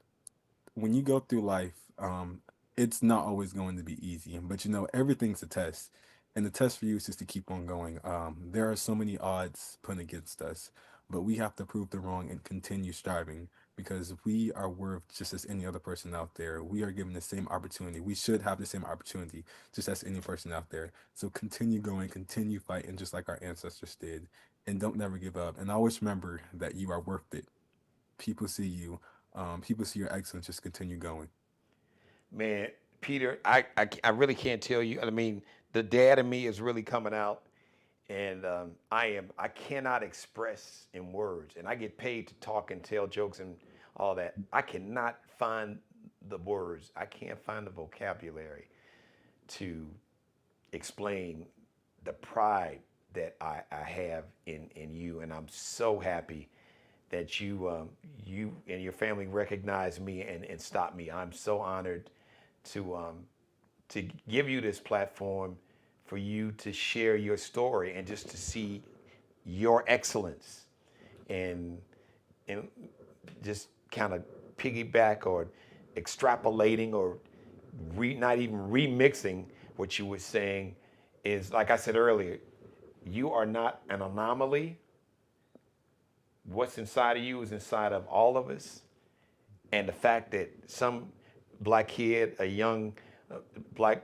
when you go through life, it's not always going to be easy. But everything's a test, and the test for you is just to keep on going. There are so many odds put against us, but we have to prove them wrong and continue striving. because we are worth just as any other person out there. We are given the same opportunity. We should have the same opportunity just as any person out there. So continue going, continue fighting just like our ancestors did, and don't never give up. And always remember that you are worth it. People see you. People see your excellence. Just continue going. Man, Peter, I really can't tell you. I mean, the dad in me is really coming out, and I cannot express in words, and I get paid to talk and tell jokes and all that. I cannot find the words. I can't find the vocabulary to explain the pride that I have in you, and I'm so happy that you and your family recognize me and stop me. I'm so honored to to give you this platform for you to share your story and just to see your excellence and and just kind of piggyback or extrapolating or not even remixing what you were saying is like I said earlier, you are not an anomaly. What's inside of you is inside of all of us. And the fact that some black kid, a young a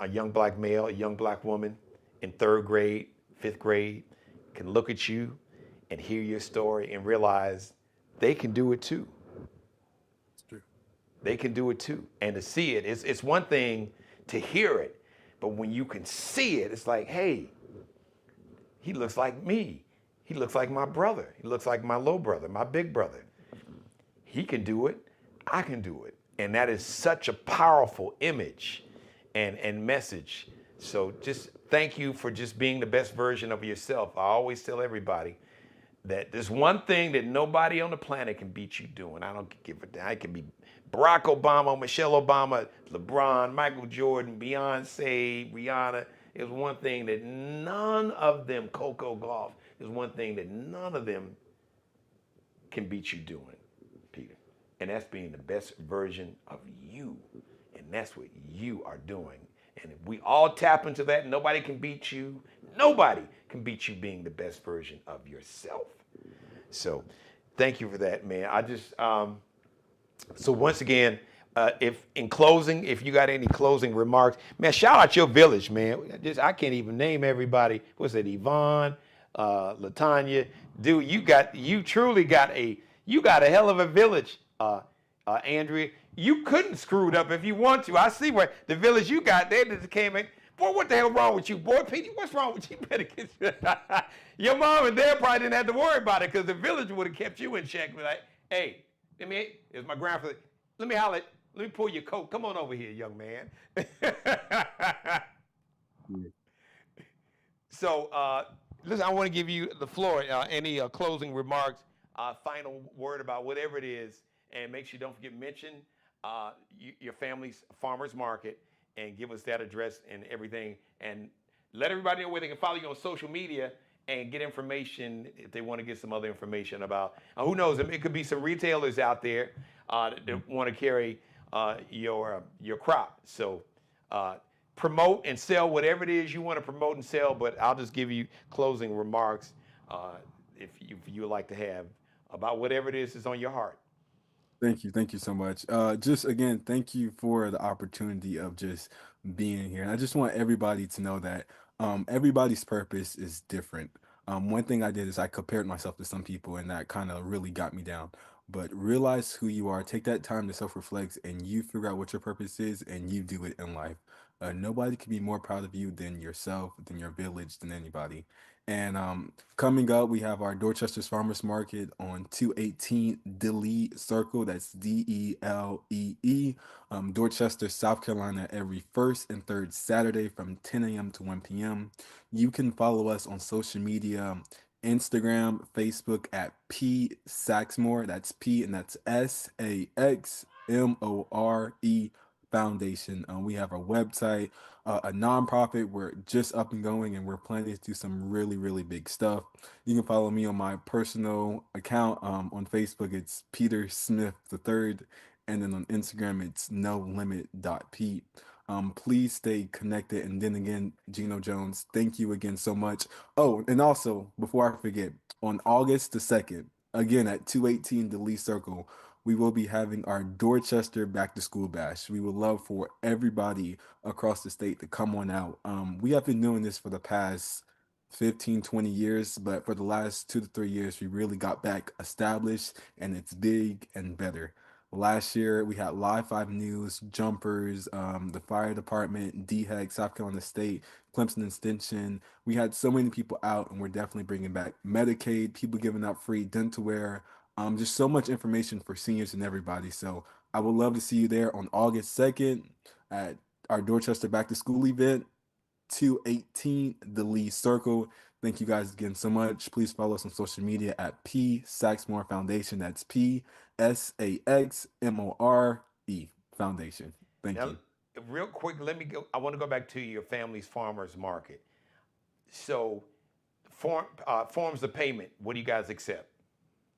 young black male, a young black woman in third grade, fifth grade, can look at you and hear your story and realize they can do it too. It's true. They can do it too. And to see it, it's one thing to hear it, but when you can see it, it's like, hey, he looks like me. He looks like my brother. He looks like my little brother, my big brother. He can do it. I can do it. And that is such a powerful image and message. So just thank you for just being the best version of yourself. I always tell everybody that there's one thing that nobody on the planet can beat you doing. I don't give a damn. It can be Barack Obama, Michelle Obama, LeBron, Michael Jordan, Beyonce, Rihanna. There's one thing that none of them, Coco Golf, there's one thing that none of them can beat you doing, Peter. And that's being the best version of you. And that's what you are doing. And if we all tap into that, nobody can beat you. Nobody can beat you being the best version of yourself. So thank you for that, man. So once again, if in closing, if you got any closing remarks, man, shout out your village, man. I can't even name everybody. What's it, Yvonne, Latanya, dude? You truly you got a hell of a village, Andrea. You couldn't screw it up if you want to. I see where the village you got. They just came in. Boy, what the hell wrong with you, boy? Petey, what's wrong with you? Better get your mom and dad probably didn't have to worry about it because the village would have kept you in check. Be like, hey, it's my grandfather. Let me holler. Let me pull your coat. Come on over here, young man. Yeah. So, listen, I want to give you the floor. Any closing remarks, final word about whatever it is, and make sure you don't forget mention your family's farmers market and give us that address and everything, and let everybody know where they can follow you on social media and get information if they want to get some other information about. Who knows? It could be some retailers out there that want to carry your crop. So promote and sell whatever it is you want to promote and sell. But I'll just give you closing remarks if you would like to have about whatever it is that's on your heart. Thank you so much. Just again, thank you for the opportunity of just being here. And I just want everybody to know that everybody's purpose is different. One thing I did is I compared myself to some people, and that kind of really got me down. But realize who you are, take that time to self-reflect, and you figure out what your purpose is, and you do it in life. Nobody can be more proud of you than yourself, than your village, than anybody. And coming up, we have our Dorchester's Farmers Market on 218 Delee Circle. That's Delee. Dorchester, South Carolina, every first and third Saturday from 10 a.m. to 1 p.m. You can follow us on social media, Instagram, Facebook at P Saxmore. That's P and that's SAXMORE Foundation. We have a website, a nonprofit. We're just up and going, and we're planning to do some really, really big stuff. You can follow me on my personal account. On Facebook, it's Peter Smith the Third, and then on Instagram, it's no limit Pete. Please stay connected. And then again, Geno Jones, thank you again so much. Oh, and also before I forget, on August the 2nd, again at 218 the Lee Circle, we will be having our Dorchester Back to School Bash. We would love for everybody across the state to come on out. We have been doing this for the past 15, 20 years, but for the last 2 to 3 years, we really got back established and it's big and better. Last year, we had Live 5 News, Jumpers, the fire department, DHEC, South Carolina State, Clemson Extension. We had so many people out, and we're definitely bringing back Medicaid, people giving out free dental wear, just so much information for seniors and everybody. So I would love to see you there on August 2nd at our Dorchester Back to School event, 218 the Lee Circle. Thank you guys again so much. Please follow us on social media at P Saxmore Foundation. That's PSAXMORE Foundation. Thank Now, you. real quick, let me go. I want to go back to your family's farmers market. So, forms of payment. What do you guys accept?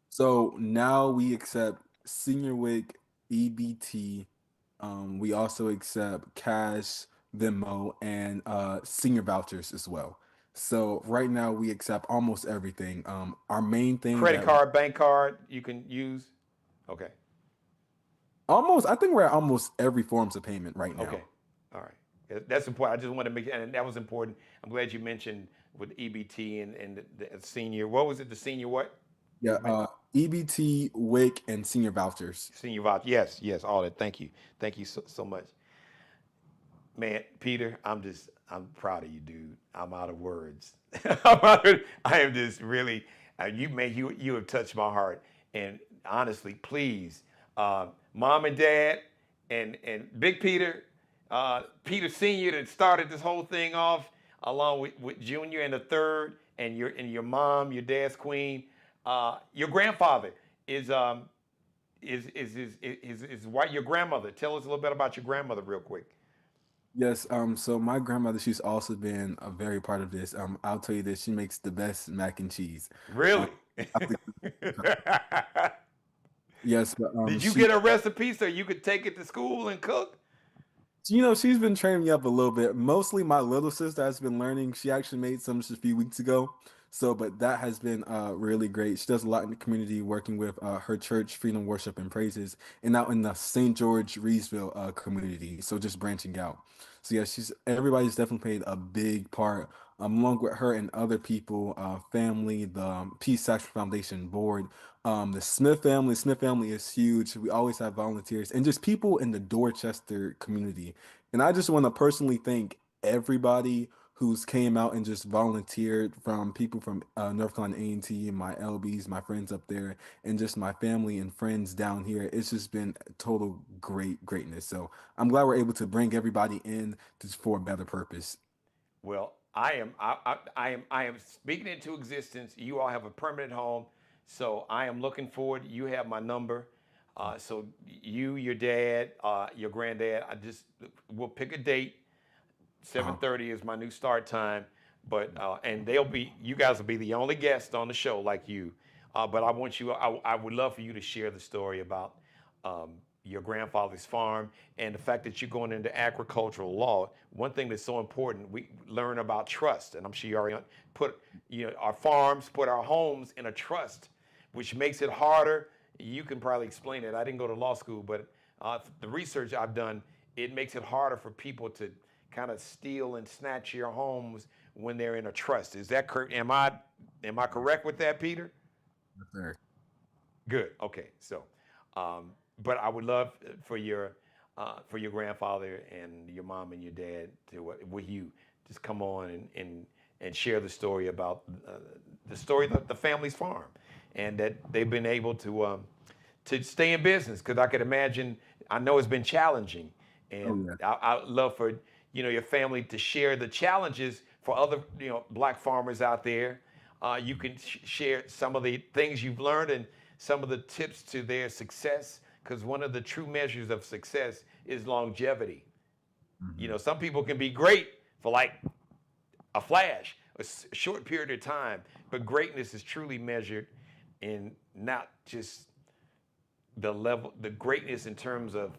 So now we accept Senior WIC, EBT. We also accept cash, Venmo, and senior vouchers as well. So right now we accept almost everything. Our main thing Credit that card, bank card, you can use. Okay. almost I think we're at almost every forms of payment right now. Okay. All right. That's important. I just want to make, and that was important. I'm glad you mentioned with EBT and the senior. What was it? The senior what? Yeah, EBT, WIC, and senior vouchers. Senior voucher. Yes, yes, all that. Thank you. Thank you so much. Man, Peter, I'm proud of you, dude. I'm out of words. I am just really, you have touched my heart. And honestly, please, mom and dad and Big Peter, Peter Senior that started this whole thing off, along with Junior and the third, and your mom, your dad's queen, your grandfather is what your grandmother. Tell us a little bit about your grandmother, real quick. Yes, so my grandmother, she's also been a very part of this. I'll tell you this, she makes the best mac and cheese. Um, Really? I think, yes, but Did you get a recipe so you could take it to school and cook? she's been training me up a little bit. Mostly my little sister has been learning. She actually made some just a few weeks ago. So, but that has been really great. She does a lot in the community, working with her church, Freedom Worship and Praises, and out in the St. George Reesville community. So just branching out. So yeah, she's everybody's definitely played a big part, along with her and other people, family, the Peace Action Foundation board, the Smith family. Smith family is huge. We always have volunteers and just people in the Dorchester community. And I just want to personally thank everybody who's came out and just volunteered, from people from North Carolina A&T, my LBs, my friends up there, and just my family and friends down here. It's just been total greatness. So I'm glad we're able to bring everybody in for a better purpose. Well, I am speaking into existence. You all have a permanent home, so I am looking forward. You have my number, so you, your dad, your granddad. We'll pick a date. 7:30 is my new start time, but and you guys will be the only guest on the show like you. But I would love for you to share the story about your grandfather's farm and the fact that you're going into agricultural law. One thing that's so important, we learn about trust, and I'm sure you already put our farms, put our homes in a trust, which makes it harder. You can probably explain it. I didn't go to law school, but the research I've done, it makes it harder for people to kind of steal and snatch your homes when they're in a trust. Is that correct? Am I correct with that, Peter? Yes, sir. Good. Okay. So, but I would love for your grandfather and your mom and your dad to with you just come on and share the story about the story of the family's farm, and that they've been able to stay in business, because I could imagine. I know it's been challenging, Oh and yeah. I love for your family to share the challenges for other black farmers out there. You can share some of the things you've learned and some of the tips to their success, because one of the true measures of success is longevity. Mhm. Some people can be great for like a flash, a short period of time, but greatness is truly measured in not just the greatness in terms of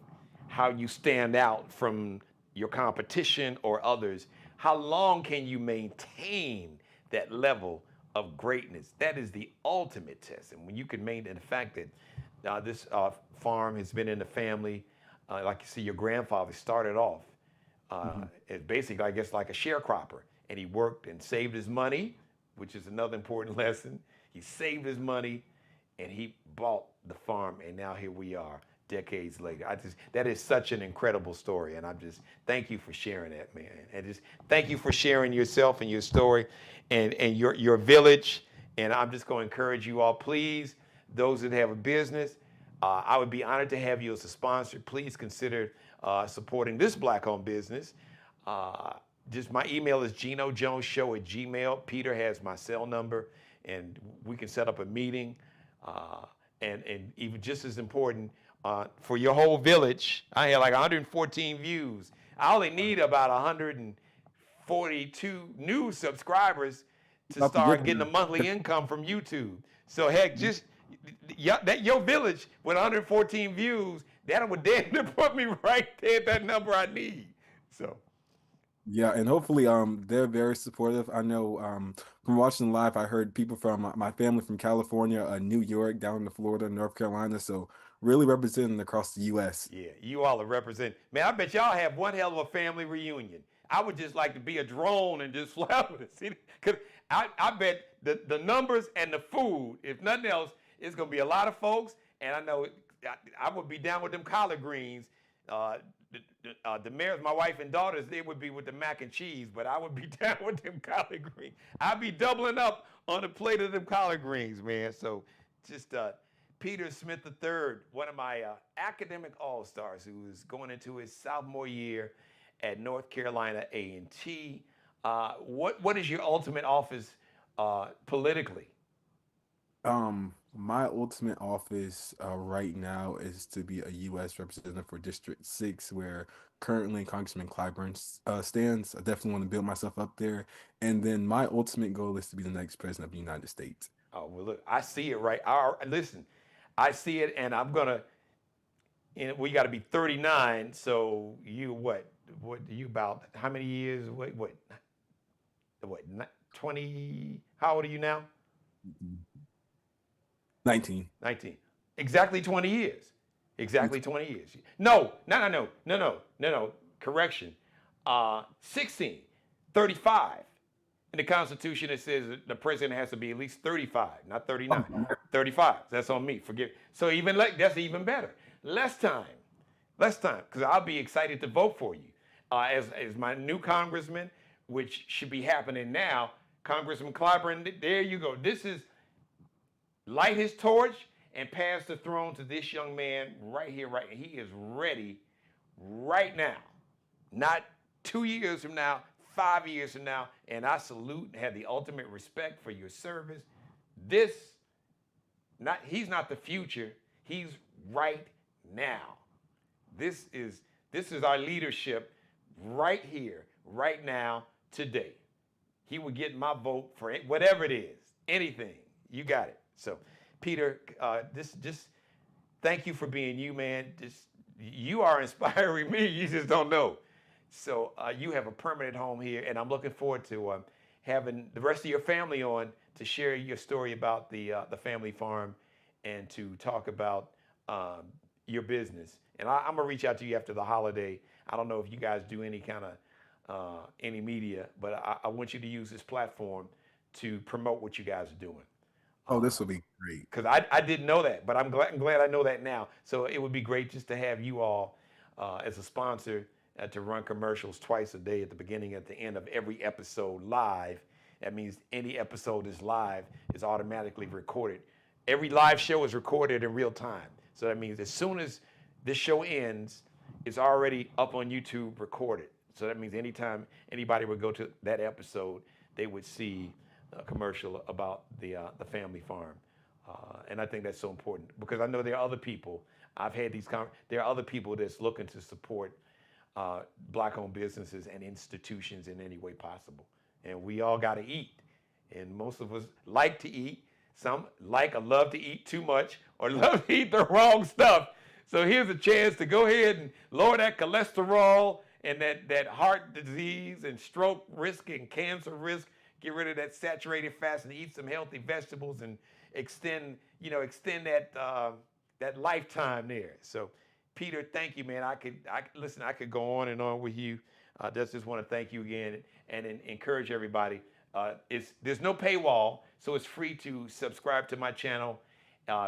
how you stand out from your competition or others. How long can you maintain that level of greatness. That is the ultimate test. And when you can maintain the fact that this farm has been in the family, like you see, your grandfather started off as basically, I guess, like a sharecropper. And he worked and saved his money, which is another important lesson. He saved his money and he bought the farm. And now here we are decades later. That is such an incredible story. And thank you for sharing that, man. And just thank you for sharing yourself and your story and your village. And I'm just going to encourage you all, please, those that have a business, I would be honored to have you as a sponsor. Please consider supporting this Black-owned business. Just my email is genojonesshow@gmail. Peter has my cell number, and we can set up a meeting. And even just as important, for your whole village, I had like 114 views. I only need about 142 new subscribers to start getting a monthly income from YouTube. So heck, just your village with 114 views, that would damn near put me right there at that number I need. So. Yeah, and hopefully they're very supportive. I know from watching live, I heard people from my family from California, New York, down to Florida, North Carolina, so really representing across the US. Yeah, you all are representing. Man, I bet y'all have one hell of a family reunion. I would just like to be a drone and just fly with it. See, because I bet the numbers and the food, if nothing else, it's going to be a lot of folks, and I know I would be down with them collard greens. The mayors, my wife and daughters, they would be with the mac and cheese, but I would be down with them collard greens. I'd be doubling up on a plate of them collard greens, man. So just Peter Smith III, one of my academic all-stars who is going into his sophomore year at North Carolina A&T. What is your ultimate office politically? My ultimate office right now is to be a U.S. representative for District 6, where currently Congressman Clyburn stands. I definitely want to build myself up there. And then my ultimate goal is to be the next president of the United States. Oh, well, look, I see it right. Listen, I see it, and I'm going to, we got to be 39, so you what you about, how many years, what, 20, how old are you now? 19. Exactly 20 years. Exactly 20 years. No. Correction. 16. 35. In the Constitution, it says that the president has to be at least 35, not 39. 35. That's on me. Forgive. So that's even better. Less time, because I'll be excited to vote for you as my new congressman, which should be happening now. Congressman Clyburn, there you go. This is light his torch and pass the throne to this young man right here, right. He is ready right now, not 2 years from now, 5 years from now. And I salute and have the ultimate respect for your service. He's not the future. He's right now. This is our leadership right here, right now, today. He would get my vote for whatever it is, anything. You got it. So, Peter, just thank you for being you, man. You are inspiring me. You just don't know. So you have a permanent home here, and I'm looking forward to having the rest of your family on to share your story about the family farm and to talk about your business. And I'm gonna reach out to you after the holiday. I don't know if you guys do any kind of any media, but I want you to use this platform to promote what you guys are doing. Oh, this will be great. Because I didn't know that, but I'm glad I know that now. So it would be great just to have you all as a sponsor to run commercials twice a day at the beginning and at the end of every episode live. That means any episode is live is automatically recorded. Every live show is recorded in real time. So that means as soon as this show ends, it's already up on YouTube recorded. So that means anytime anybody would go to that episode, they would see a commercial about the family farm. And I think that's so important because I know there are other people. I've had there are other people that's looking to support Black-owned businesses and institutions in any way possible. And we all got to eat. And most of us like to eat. Some like or love to eat too much or love to eat the wrong stuff. So here's a chance to go ahead and lower that cholesterol and that heart disease and stroke risk and cancer risk. get rid of that saturated fats and eat some healthy vegetables and extend that lifetime there. So, Peter, thank you, man. Listen. I could go on and on with you. Just want to thank you again and encourage everybody. There's no paywall, so it's free to subscribe to my channel.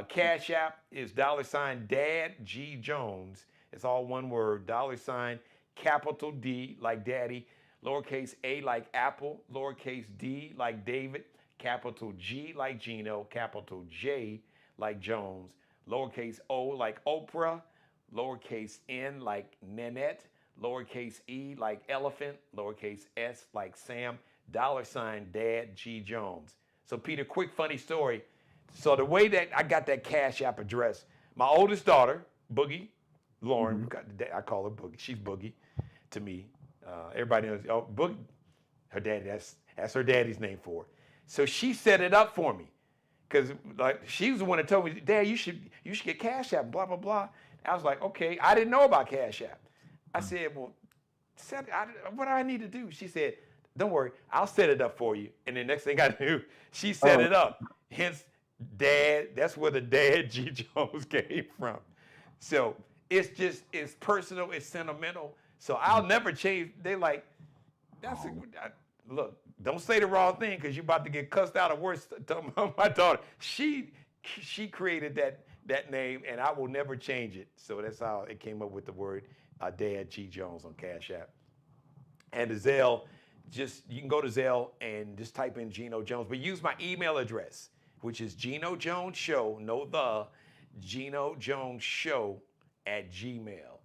Cash App is $Dad G Jones. It's all one word. $ capital D like Daddy, lowercase a like Apple, lowercase d like David, capital G like Geno, capital J like Jones, lowercase o like Oprah, lowercase n like Nanette, lowercase e like Elephant, lowercase s like Sam, $Dad G Jones. So Peter, quick funny story. So the way that I got that Cash App address, my oldest daughter, Boogie, Lauren, I call her Boogie. She's Boogie to me. Everybody knows, oh, Boogie, her daddy, that's her daddy's name for her. So she set it up for me. Because like she was the one that told me, Dad, you should get Cash App, blah, blah, blah. I was like, okay, I didn't know about Cash App. I said, well, what do I need to do? She said, don't worry, I'll set it up for you. And the next thing I knew, she set it up. Hence, Dad, that's where the Dad G Jones came from. So it's personal, it's sentimental. So I'll never change. They like, look, don't say the wrong thing because you're about to get cussed out or worse. My daughter, she created that name and I will never change it. So that's how it came up with the word Dad G Jones on Cash App. And the Zelle, you can go to Zelle and just type in Geno Jones, but use my email address, which is Geno Jones Show, Geno Jones Show @gmail.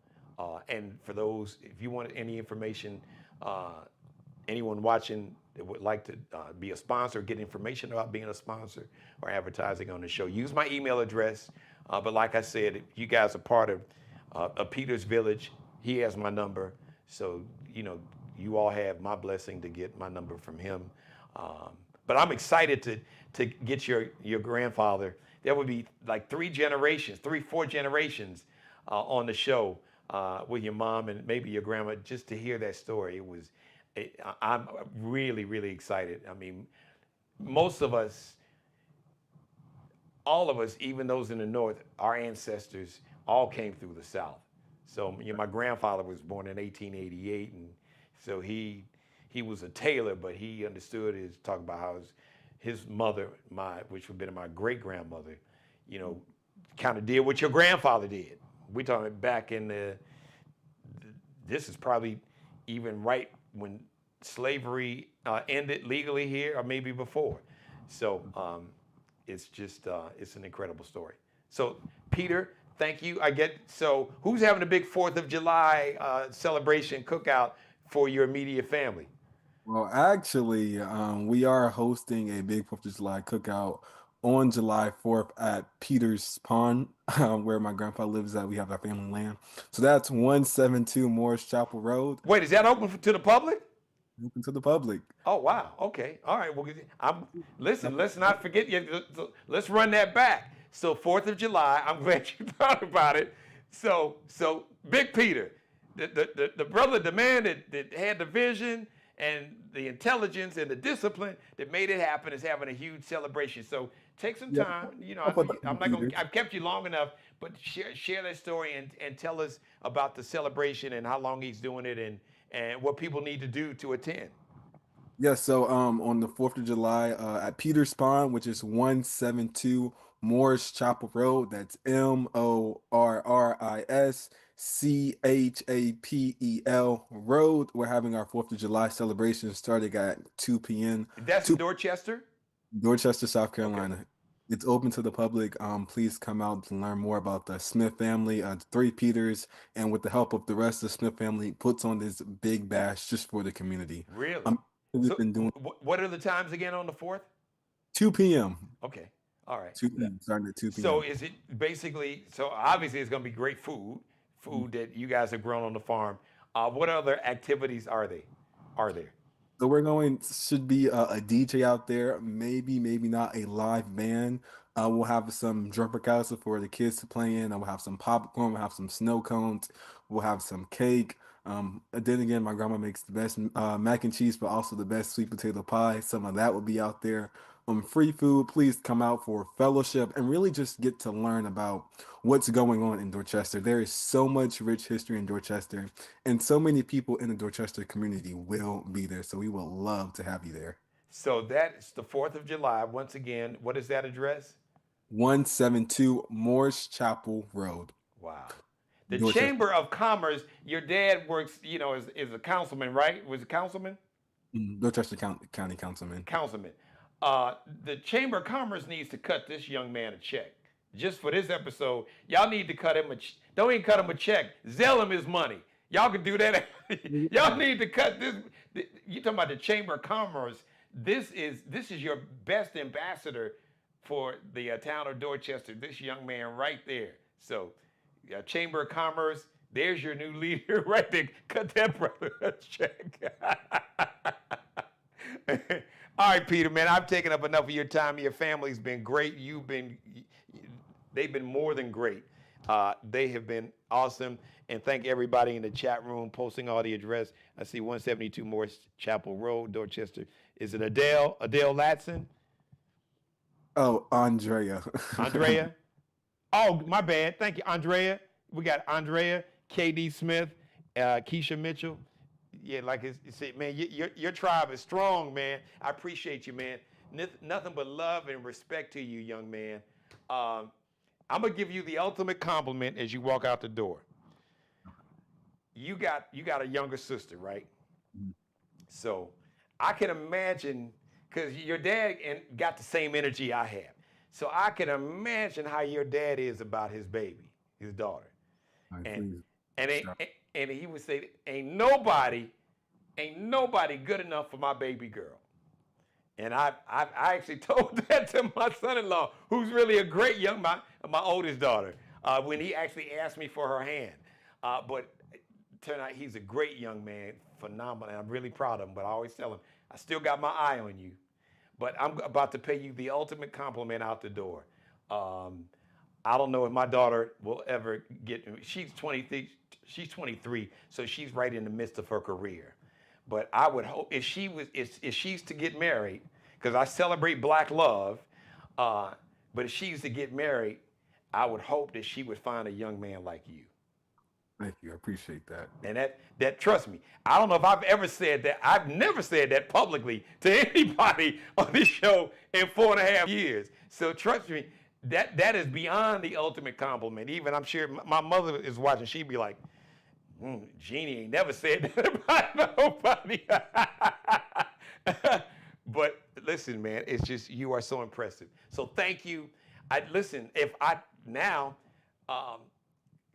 And for those, if you want any information, anyone watching that would like to be a sponsor, get information about being a sponsor or advertising on the show, use my email address. But like I said, if you guys are part of Peter's Village, he has my number. So, you all have my blessing to get my number from him. But I'm excited to get your grandfather. There would be like 4 generations on the show with your mom and maybe your grandma, just to hear that story. I'm really, really excited. I mean, all of us, even those in the North, our ancestors all came through the South. So my grandfather was born in 1888, and so he was a tailor, but he understood talk about how his mother, which would have been my great grandmother, kind of did what your grandfather did. We're talking back in this is probably even right when slavery ended legally here, or maybe before. So it's just it's an incredible story. So Peter, thank you. So who's having a big 4th of July celebration cookout for your immediate family? Well, actually, we are hosting a big 4th of July cookout on July 4th at Peter's Pond, where my grandpa lives at. We have our family land. So that's 172 Morris Chapel Road. Wait, is that open to the public? Open to the public. Oh, wow. Okay. All right. Well, listen, let's not forget. Let's run that back. So 4th of July, I'm glad you thought about it. So Big Peter, the brother, the man that had the vision and the intelligence and the discipline that made it happen, is having a huge celebration. So take some time. I've kept you long enough, but share that story and tell us about the celebration and how long he's doing it and what people need to do to attend. Yes, so on the 4th of July at Peter's Pond, which is 172 Morris Chapel Road, that's MorrisChapel Road. We're having our 4th of July celebration starting at 2 p.m. That's in Dorchester? Dorchester, South Carolina. Okay. It's open to the public. Please come out to learn more about the Smith family, 3 Peters, and with the help of the rest of the Smith family, puts on this big bash just for the community. Really? We've been doing. What are the times again on the 4th? 2 p.m. Okay. All right. 2 p.m. Starting at 2 p.m. So is it basically, obviously it's going to be great food that you guys have grown on the farm. What other activities are there? So should be a DJ out there, maybe not a live band. We'll have some drum percussion for the kids to play in. We'll have some popcorn, we'll have some snow cones, we'll have some cake. Then again, my grandma makes the best mac and cheese, but also the best sweet potato pie. Some of that will be out there. Free food. Please come out for fellowship and really just get to learn about what's going on in Dorchester. There is so much rich history in Dorchester, and so many people in the Dorchester community will be there. So we will love to have you there. So that's the 4th of July. Once again, what is that address? 172 Morris Chapel Road, Wow. The Dorchester. Chamber of Commerce, your dad works, is a councilman, right? Was a councilman? Dorchester County Councilman. Councilman. The Chamber of Commerce needs to cut this young man a check. Just for this episode, y'all need to cut him don't even cut him a check. Zell him his money. Y'all can do that. Y'all need to cut this. You talking about the Chamber of Commerce. This is your best ambassador for the town of Dorchester. This young man right there. So, Chamber of Commerce, there's your new leader right there. Cut that brother a check. All right, Peter, man, I've taken up enough of your time. Your family's been great. They've been more than great. They have been awesome. And thank everybody in the chat room posting all the address. I see 172 Morris Chapel Road, Dorchester. Is it Adele Latson? Oh, Andrea. Andrea? Oh, my bad. Thank you, Andrea. We got Andrea, KD Smith, Keisha Mitchell. Yeah, like you see, man, your tribe is strong, man. I appreciate you, man. Nothing but love and respect to you, young man. I'm gonna give you the ultimate compliment as you walk out the door. You got a younger sister, right? So I can imagine, because your dad got the same energy I have. So I can imagine how your dad is about his baby, his daughter. And he would say, ain't nobody good enough for my baby girl. And I actually told that to my son-in-law, who's really a great my oldest daughter, when he actually asked me for her hand. But it turned out he's a great young man, phenomenal, and I'm really proud of him. But I always tell him, I still got my eye on you. But I'm about to pay you the ultimate compliment out the door. I don't know if my daughter will ever she's 23, so she's right in the midst of her career. But I would hope if she's to get married, because I celebrate Black love, but if she's to get married, I would hope that she would find a young man like you. Thank you. I appreciate that. And that trust me, I don't know if I've ever said that. I've never said that publicly to anybody on this show in 4.5 years. So trust me, that is beyond the ultimate compliment. Even I'm sure my mother is watching. She'd be like, Jeannie ain't never said that about nobody. But listen, man, it's just, you are so impressive. So thank you.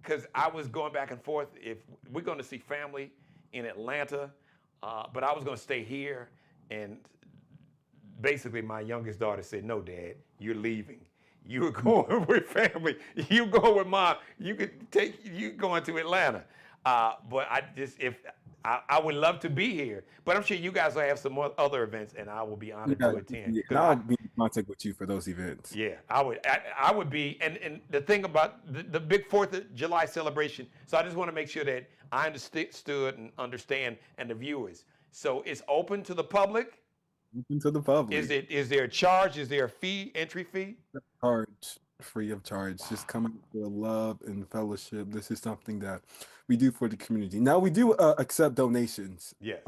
Because I was going back and forth, if we're going to see family in Atlanta, but I was going to stay here. And basically my youngest daughter said, no, Dad, you're leaving. You're going with family. You go with Mom. You going to Atlanta. But I would love to be here. But I'm sure you guys will have some other events, and I will be honored to attend. Yeah, I'll be in contact with you for those events. Yeah, I would be. And the thing about the big 4th of July celebration, so I just want to make sure that I understood and understand, and the viewers. So it's open to the public? Open to the public. Is there a charge? Is there a fee, entry fee? Charge, free of charge. Wow. Just come for love and fellowship. This is something that we do for the community. Now we do accept donations. Yes.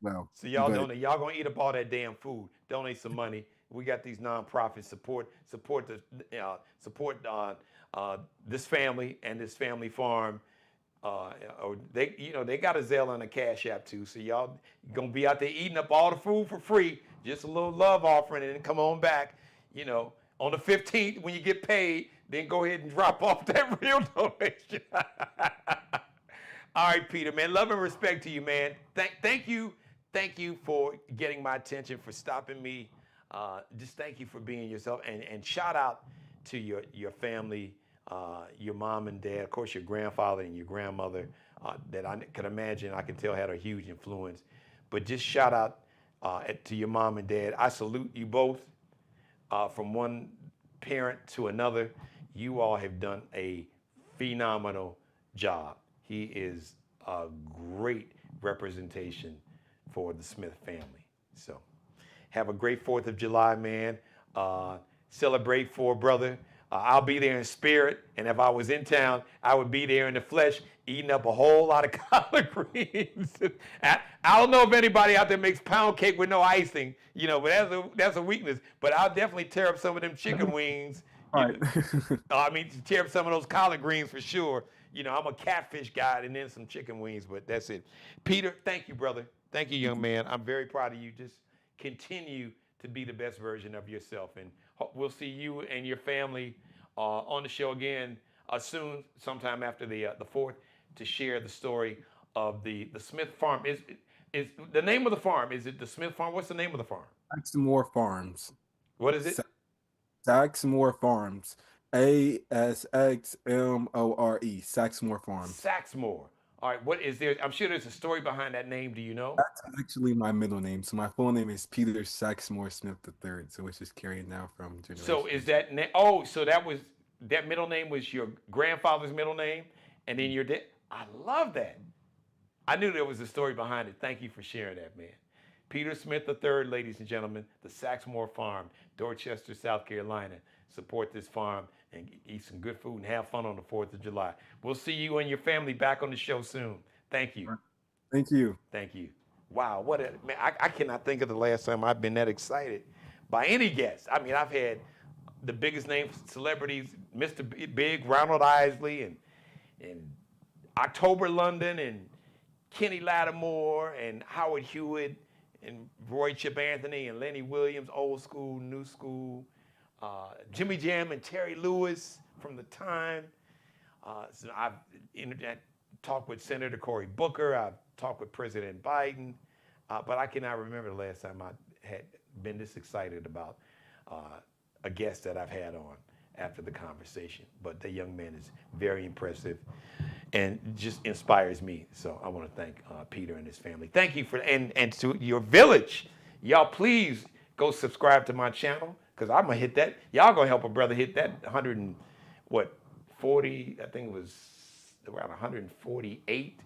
Well. So y'all donate. Y'all gonna eat up all that damn food. Donate some money. We got these nonprofits support this family and this family farm. They got a Zelle and a Cash App too. So y'all gonna be out there eating up all the food for free. Just a little love offering, and then come on back. On the 15th when you get paid, then go ahead and drop off that real donation. All right, Peter, man, love and respect to you, man. Thank you for getting my attention, for stopping me. Just thank you for being yourself, and shout out to your family, your mom and dad, of course your grandfather and your grandmother, that I can imagine, I can tell had a huge influence. But just shout out to your mom and dad. I salute you both. From one parent to another, you all have done a phenomenal job. He is a great representation for the Smith family. So have a great 4th of July, man. Celebrate for brother. I'll be there in spirit, and if I was in town, I would be there in the flesh, eating up a whole lot of collard greens. I don't know if anybody out there makes pound cake with no icing, but that's a weakness. But I'll definitely tear up some of them chicken wings. All right. Tear up some of those collard greens for sure. I'm a catfish guy, and then some chicken wings, but that's it. Peter, thank you, brother. Thank you, young man. I'm very proud of you. Just continue to be the best version of yourself, and we'll see you and your family on the show again soon, sometime after the 4th, to share the story of the Smith farm. Is the name of the farm? Is it the Smith farm? What's the name of the farm? Saxmore Farms. What is it? Saxmore Farms. ASXMORE. Saxmore Farms. Saxmore. All right. What is there? I'm sure there's a story behind that name. Do you know? That's actually my middle name. So my full name is Peter Saxmore Smith III. So it's just carried now from generation. So is that so that middle name was your grandfather's middle name, and then your dad. I love that. I knew there was a story behind it. Thank you for sharing that, man. Peter Smith III, ladies and gentlemen, the Saxmore Farm, Dorchester, South Carolina. Support this farm and eat some good food and have fun on the 4th of July. We'll see you and your family back on the show soon. Thank you. Thank you. Thank you. Wow, man, I cannot think of the last time I've been that excited by any guest. I mean, I've had the biggest name celebrities, Mr. Big, Ronald Isley, and October London, and Kenny Lattimore, and Howard Hewitt, and Roy Chip Anthony, and Lenny Williams, old school, new school, Jimmy Jam and Terry Lewis from the time. So I've talked with Senator Cory Booker. I've talked with President Biden, but I cannot remember the last time I had been this excited about a guest that I've had on after the conversation. But the young man is very impressive and just inspires me. So I want to thank Peter and his family. Thank you and to your village. Y'all please go subscribe to my channel, because I'm going to hit that. Y'all going to help a brother hit that 40, I think it was around 148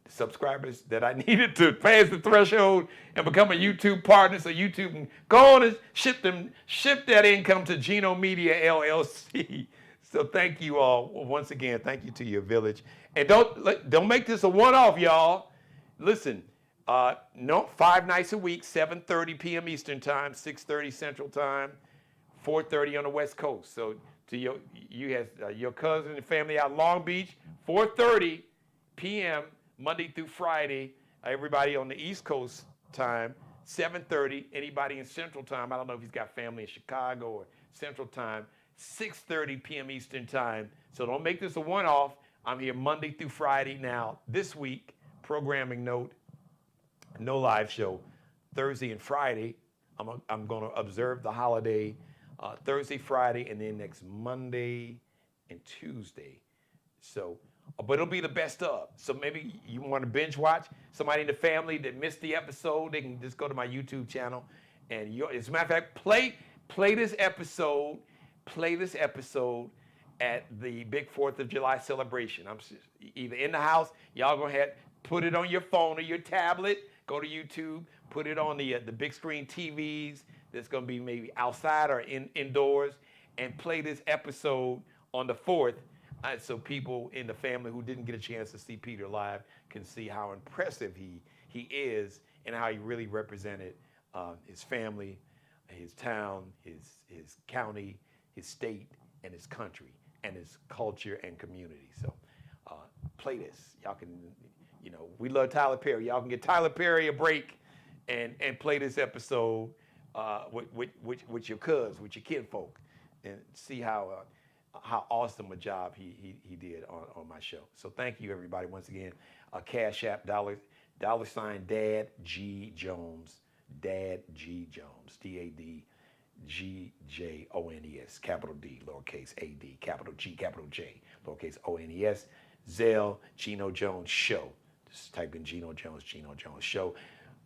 subscribers that I needed to pass the threshold and become a YouTube partner, so YouTube can go on and ship that income to Geno Media LLC. So thank you all once again. Thank you to your village, and don't make this a one-off, y'all. Listen, 5 nights a week, 7:30 p.m. Eastern Time, 6:30 Central Time, 4:30 on the West Coast. So to you have your cousin and family out in Long Beach, 4:30 p.m. Monday through Friday. Everybody on the East Coast time, 7:30. Anybody in Central Time, I don't know if he's got family in Chicago or Central Time, 6:30 p.m. Eastern Time. So don't make this a one-off. I'm here Monday through Friday now. This week, programming note, no live show. Thursday and Friday, I'm going to observe the holiday Thursday, Friday, and then next Monday and Tuesday. So, but it'll be the best of. So maybe you want to binge watch. Somebody in the family that missed the episode, they can just go to my YouTube channel. And as a matter of fact, play this episode. Play this episode at the big 4th of July celebration. I'm either in the house, y'all gonna put it on your phone or your tablet. Go to YouTube, put it on the big screen TVs that's going to be maybe outside or indoors, and play this episode on the 4th so people in the family who didn't get a chance to see Peter live can see how impressive he is and how he really represented his family, his town, his county, his state, and his country, and his culture and community. So play this. Y'all can... we love Tyler Perry. Y'all can get Tyler Perry a break and play this episode with your cuz, with your kinfolk, and see how awesome a job he did on my show. So thank you, everybody, once again. Cash App, $ Dad G Jones, Dad G Jones, DADGJONES, capital D, lowercase AD, capital G, capital J, lowercase ONES. Zelle, Geno Jones Show. Just type in Geno Jones Show.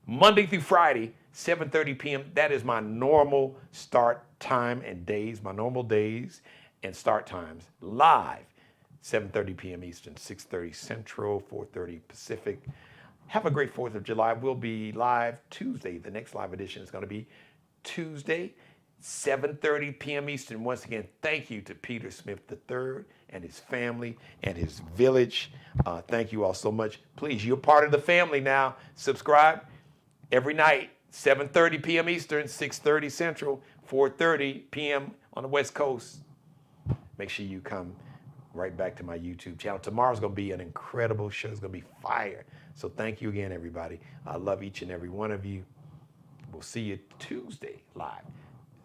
Monday through Friday, 7:30 p.m. That is my normal start time and days, my normal days and start times. Live, 7:30 p.m. Eastern, 6:30 Central, 4:30 Pacific. Have a great 4th of July. We'll be live Tuesday. The next live edition is going to be Tuesday, 7:30 p.m. Eastern. Once again, thank you to Peter Smith III and his family and his village. Thank you all so much. Please, you're part of the family now. Subscribe every night, 7:30 p.m. Eastern, 6:30 Central, 4:30 p.m. on the West Coast. Make sure you come right back to my YouTube channel. Tomorrow's going to be an incredible show. It's going to be fire. So thank you again, everybody. I love each and every one of you. We'll see you Tuesday live,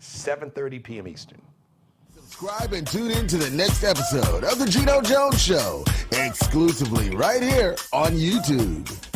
7:30 p.m. Eastern. Subscribe and tune in to the next episode of The Geno Jones Show, exclusively right here on YouTube.